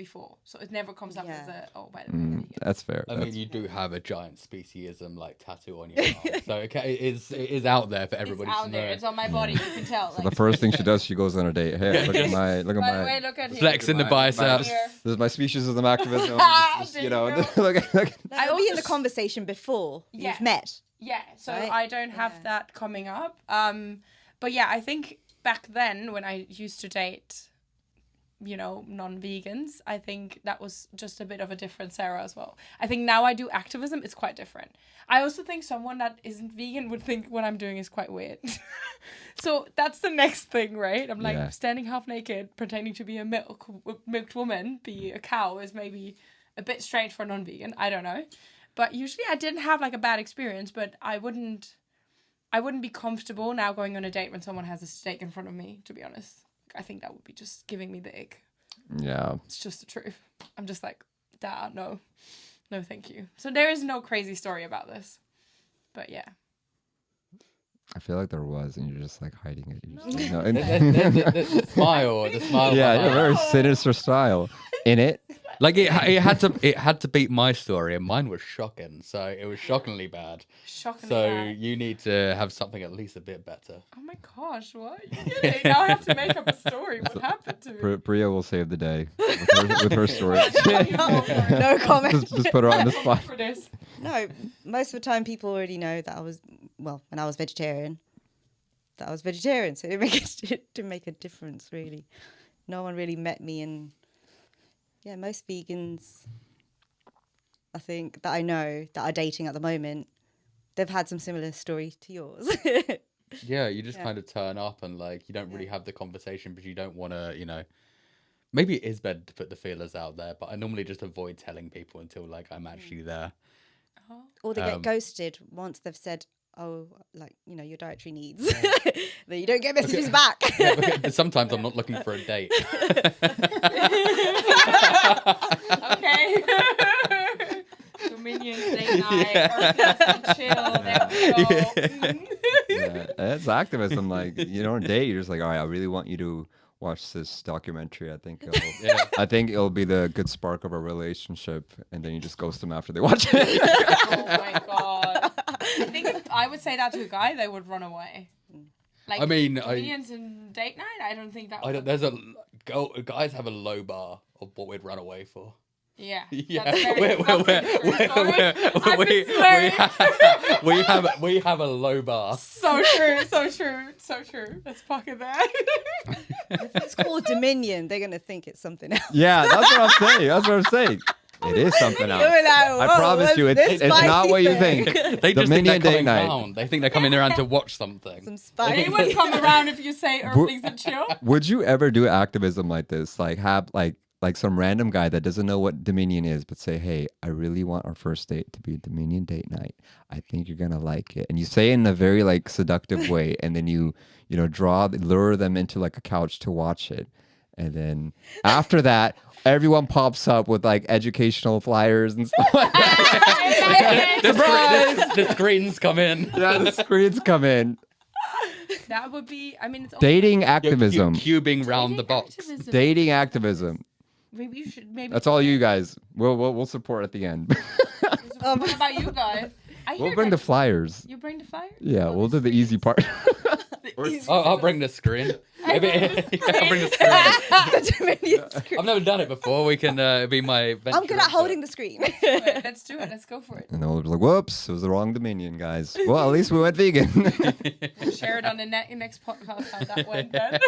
it never comes up as a by the way. I'm vegan. That's fair. I mean, you do have a giant speciesism like tattoo on your arm, so it is out there for everybody It's to out know. there. It's on my body. You can tell. So the first thing she does, she goes on a date. Hey, look at my, By the way, look at him. Flexing the biceps. Here. This is my speciesism activism. Just, There you know, you go. look at. I'll be in the conversation before Yeah. you've met. Yeah, so Right? I don't have that coming up. But yeah, I think back then when I used to date, non-vegans, I think that was just a bit of a different Sarah as well. I think now I do activism, it's quite different. I also think someone that isn't vegan would think what I'm doing is quite weird. So that's the next thing, right? I'm like standing half naked, pretending to be a milked woman, be a cow is maybe a bit strange for a non-vegan. I don't know. But usually I didn't have like a bad experience, but I wouldn't be comfortable now going on a date when someone has a steak in front of me, to be honest. I think that would be just giving me the ick. Yeah. It's just the truth. I'm just like, no, thank you. So there is no crazy story about this. But yeah. I feel like there was, and you're just like hiding it. You just No. don't know. The smile. Yeah, behind. a very sinister style. In it? Like it had to beat my story, and mine was shocking. So it was shockingly bad. Shockingly So bad. you need to have something at least a bit better. Oh my gosh, what? Are you kidding? Now I have to make up a story. What happened to me? Priya will save the day with her story. No comment. just put her on the spot. For this. No, most of the time people already know that when I was vegetarian, so it didn't make a difference really. No one really met me, and yeah, most vegans, I think, that I know that are dating at the moment, they've had some similar story to yours. Yeah, you just kind of turn up and like you don't really have the conversation, but you don't want to, maybe it is better to put the feelers out there, but I normally just avoid telling people until like I'm actually there. Or they get ghosted once they've said, oh, like, your dietary needs. Then you don't get messages back. Yeah, but sometimes I'm not looking for a date. Okay. Dominion, date night, Earthlings and chill. There we go. Yeah, it's activism. Like, you don't date. You're just like, all right, I really want you to watch this documentary. I think it'll be the good spark of our relationship. And then you just ghost them after they watch it. Oh my god. I think if I would say that to a guy, they would run away. Like, I mean, Dominions and date night, I don't think that would. Guys have a low bar of what we'd run away for. Yeah. Yeah, That's very we have a low bar. So true. Let's pocket that. If it's called Dominion, they're going to think it's something else. Yeah, that's what I'm saying. It is something else. I promise you, it's not what you think. They just think Dominion they're date coming night. round. They think they're coming around to watch something. Some They spice. would come around if you say Earthlings and chill. Would you ever do activism like this? Like have like like some random guy that doesn't know what Dominion is, but say, hey, I really want our first date to be a Dominion date night. I think you're going to like it. And you say it in a very like seductive way. And then you know, lure them into like a couch to watch it. And then after that, everyone pops up with like educational flyers and stuff like that. Surprise! The screens come in. Yeah, the screens come in. That would be, I mean, it's Dating activism. Cubing round the box. activism. Dating activism. Maybe you should. Maybe That's all you guys. We'll support at the end. What about you guys? We'll bring the flyers. You bring the flyer? Yeah, we'll do the easy part. I'll bring the screen. Maybe I'll bring the screen. The Dominion screen. I've never done it before. We can be my venture. I'm good at holding the screen. Let's do it. Let's go for it. And then we'll be like, whoops, it was the wrong Dominion, guys. Well, at least we went vegan. Share it on the next podcast how that went then.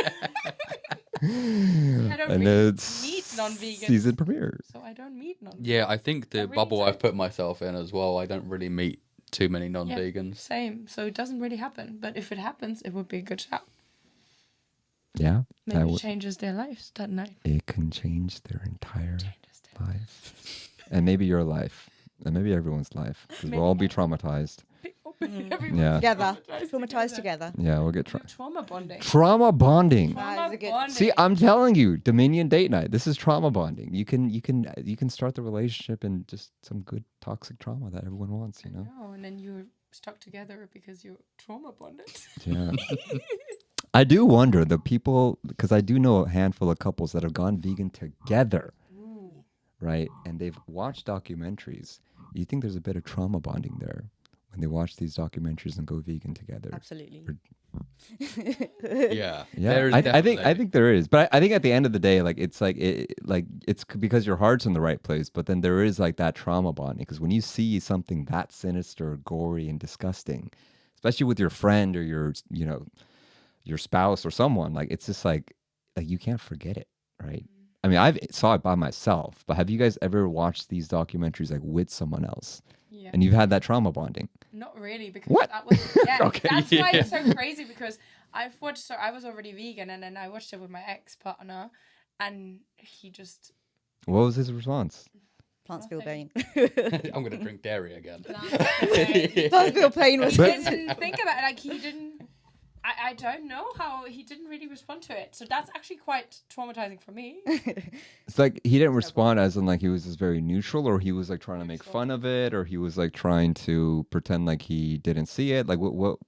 I don't And really it's meet non-vegan. season premiere. So I don't meet non-vegan. Yeah, I think the really bubble do. I've put myself in as well. I don't really meet too many non-vegans. Same. So it doesn't really happen. But if it happens, it would be a good shout. Yeah, Maybe it changes their lives that night. it can change their entire life. And maybe your life. And maybe everyone's life. Because we'll all be traumatized. Yeah. Together. Traumatized together. Yeah, we'll get Trauma bonding. trauma bonding. That is a good- Bonding. See, I'm telling you, Dominion date night. This is trauma bonding. You can start the relationship in just some good toxic trauma that everyone wants, you know? No, and then you're stuck together because you're trauma bonded. Yeah. I do wonder the people, because I do know a handful of couples that have gone vegan together, right? And they've watched documentaries. You think there's a bit of trauma bonding there when they watch these documentaries and go vegan together? Absolutely. Yeah, Yeah, I think there is, but I think at the end of the day, like it's because your heart's in the right place. But then there is like that trauma bonding, because when you see something that sinister, gory, and disgusting, especially with your friend or your spouse or someone, like it's just like you can't forget it, right? I mean, I saw it by myself, but have you guys ever watched these documentaries like with someone else? Yeah. And you've had that trauma bonding? Not really, because What? that was Okay. That's why it's so crazy, because I've watched. So I was already vegan, and then I watched it with my ex-partner, and he just What was his response? Plants feel pain. I'm gonna drink dairy again. Plants feel pain was didn't think about it. Like he didn't. I don't know how he didn't really respond to it. So that's actually quite traumatizing for me. It's like he didn't respond as in like he was just very neutral, or he was like trying to make fun of it, or he was like trying to pretend like he didn't see it. Like what?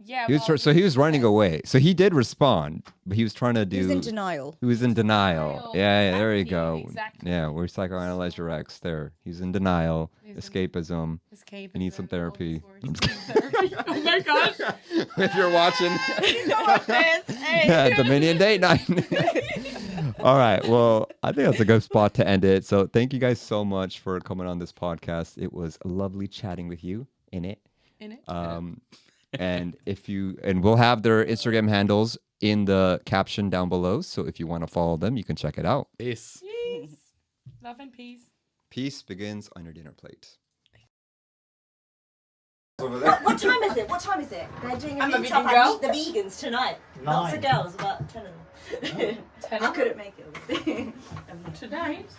Yeah. He was so he was running away. So he did respond, but he was trying to do. He was in denial. He was in denial. Yeah, there you go. Exactly. Yeah, we psychoanalyze your ex. There, he's in denial, He's in- escapism. Escape. You need some therapy. Oh my gosh. If you're watching, yeah, Dominion date night. All right. Well, I think that's a good spot to end it. So thank you guys so much for coming on this podcast. It was lovely chatting with you in it. And we'll have their Instagram handles in the caption down below. So if you want to follow them, you can check it out. Peace. Peace. Love and peace. Peace begins on your dinner plate. What time is it? What time is it? They're doing a I'm a meet vegan up girl. at Meet the Vegans tonight. Lots of girls, about 10 of them. I couldn't make it. obviously. Tonight.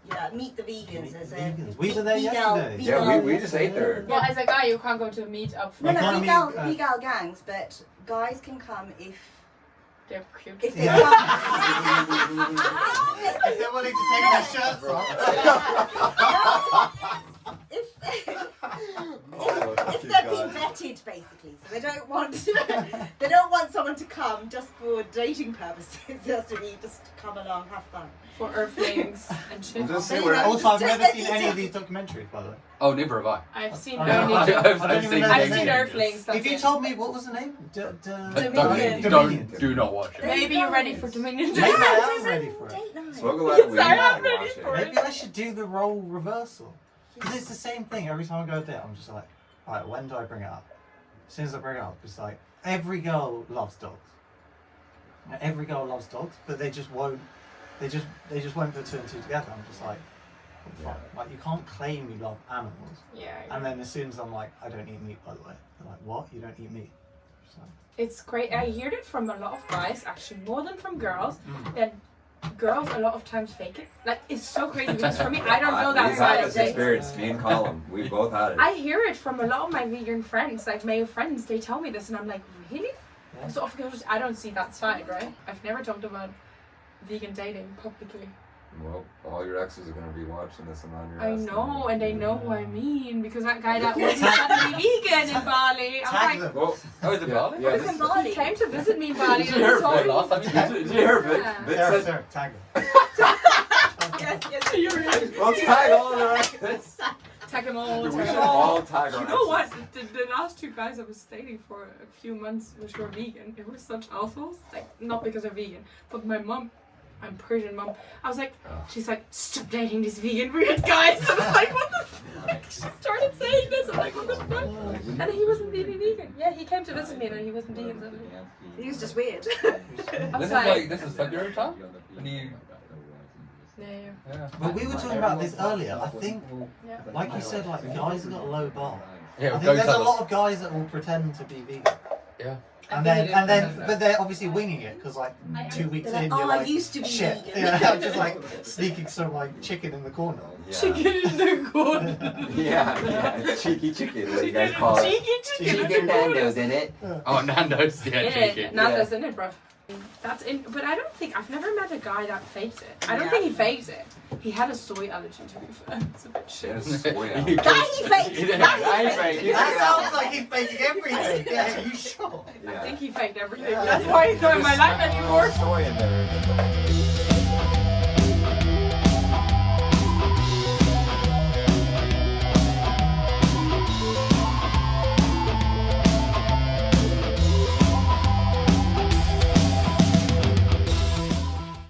Yeah, Meet the Vegans. There's a We were there yesterday. Yeah, we just ate there. Well, as a guy, you can't go to a meet up for No, no, Economy, vegan gangs, but guys can come if they're cute. they Yeah. come. If they're willing to take their shirts off. If they're being vetted, basically, so they don't want someone to come just for dating purposes. It has to be just come along, have fun. For earthlings and shit. Also, I've never seen any of these documentaries, by the way. Oh, neither have I. I've seen I only. don't even know I've the seen name. earthlings. If you told me what was the name, Do not watch it. Maybe you're ready for Dominion. Maybe I am ready for it. Date night. Smoke a lot of weed. Sorry, I'm ready for it. Maybe I should do the role reversal. Because it's the same thing. Every time I go there, I'm just like, alright, when do I bring it up? As soon as I bring it up, it's like, every girl loves dogs. And every girl loves dogs, but they just won't put two and two together. I'm just like, what the fuck? Like, you can't claim you love animals. Yeah. And then as soon as I'm like, I don't eat meat, by the way. They're like, what? You don't eat meat? Just like, It's great. I heard it from a lot of guys, actually more than from girls, that girls a lot of times fake it. Like, it's so crazy because for me, I don't know that We've side had of this things. experience, me and Callum. We both had it. I hear it from a lot of my vegan friends, like male friends. They tell me this, and I'm like, really? Yeah. So of course, I don't see that side, right? I've never talked about vegan dating publicly. Well, all your exes are gonna be watching this and on your I ass know, now. and they know who I mean because that guy that was suddenly vegan in Bali. I'm Tag like, them. Well, Oh, is it Bali? yeah, He this- Bali. came to visit me in Bali. Did and you hear he told Vic me- last time you Did you hear Vic? Yeah. Vic Sarah, said, Sarah, tag them. Yes, you're right. well, tag all the exes. Tag them all. We Tag should them all. all tag our You know what? exes. The last two guys I was dating for a few months, which were vegan, it was such assholes. Like, not because they're vegan, but my mom, I'm Persian mom. I was like, she's like, stop dating these vegan weird guys. I was like, what the fuck? She started saying this. I'm like, what the fuck? And he wasn't really vegan. Yeah, he came to visit me and he wasn't vegan. So He was just weird. I was like, This is February time? When you... yeah. Yeah. But we were talking about this earlier. I think, Yeah. like you said, like guys have got a low bar. Yeah, I think go there's a tell lot of guys that will pretend to be vegan. Yeah. And then, but they're obviously winging it because like 2 weeks They're in, like, you're "Oh, I like, used to be shit. vegan." Yeah, I'm just like sneaking some like chicken in the corner. Chicken in the corner. Yeah, cheeky chicken, what you guys call it. Cheeky chicken. Chicken Nando's in it. Oh, Nando's. Yeah, Yeah, cheeky. Nando's in it, bro. That's in, but I don't think I've never met a guy that fakes it. I don't think he fakes it. He had a soy allergy, to be fair. It's a bit shit. Yes, oh, yeah. That he faked. I ain't fake. You That fake sounds that like he's making everything. Yeah, you sure? one. I Yeah. think he faked everything. That's why he's not in my life anymore. Soy in there.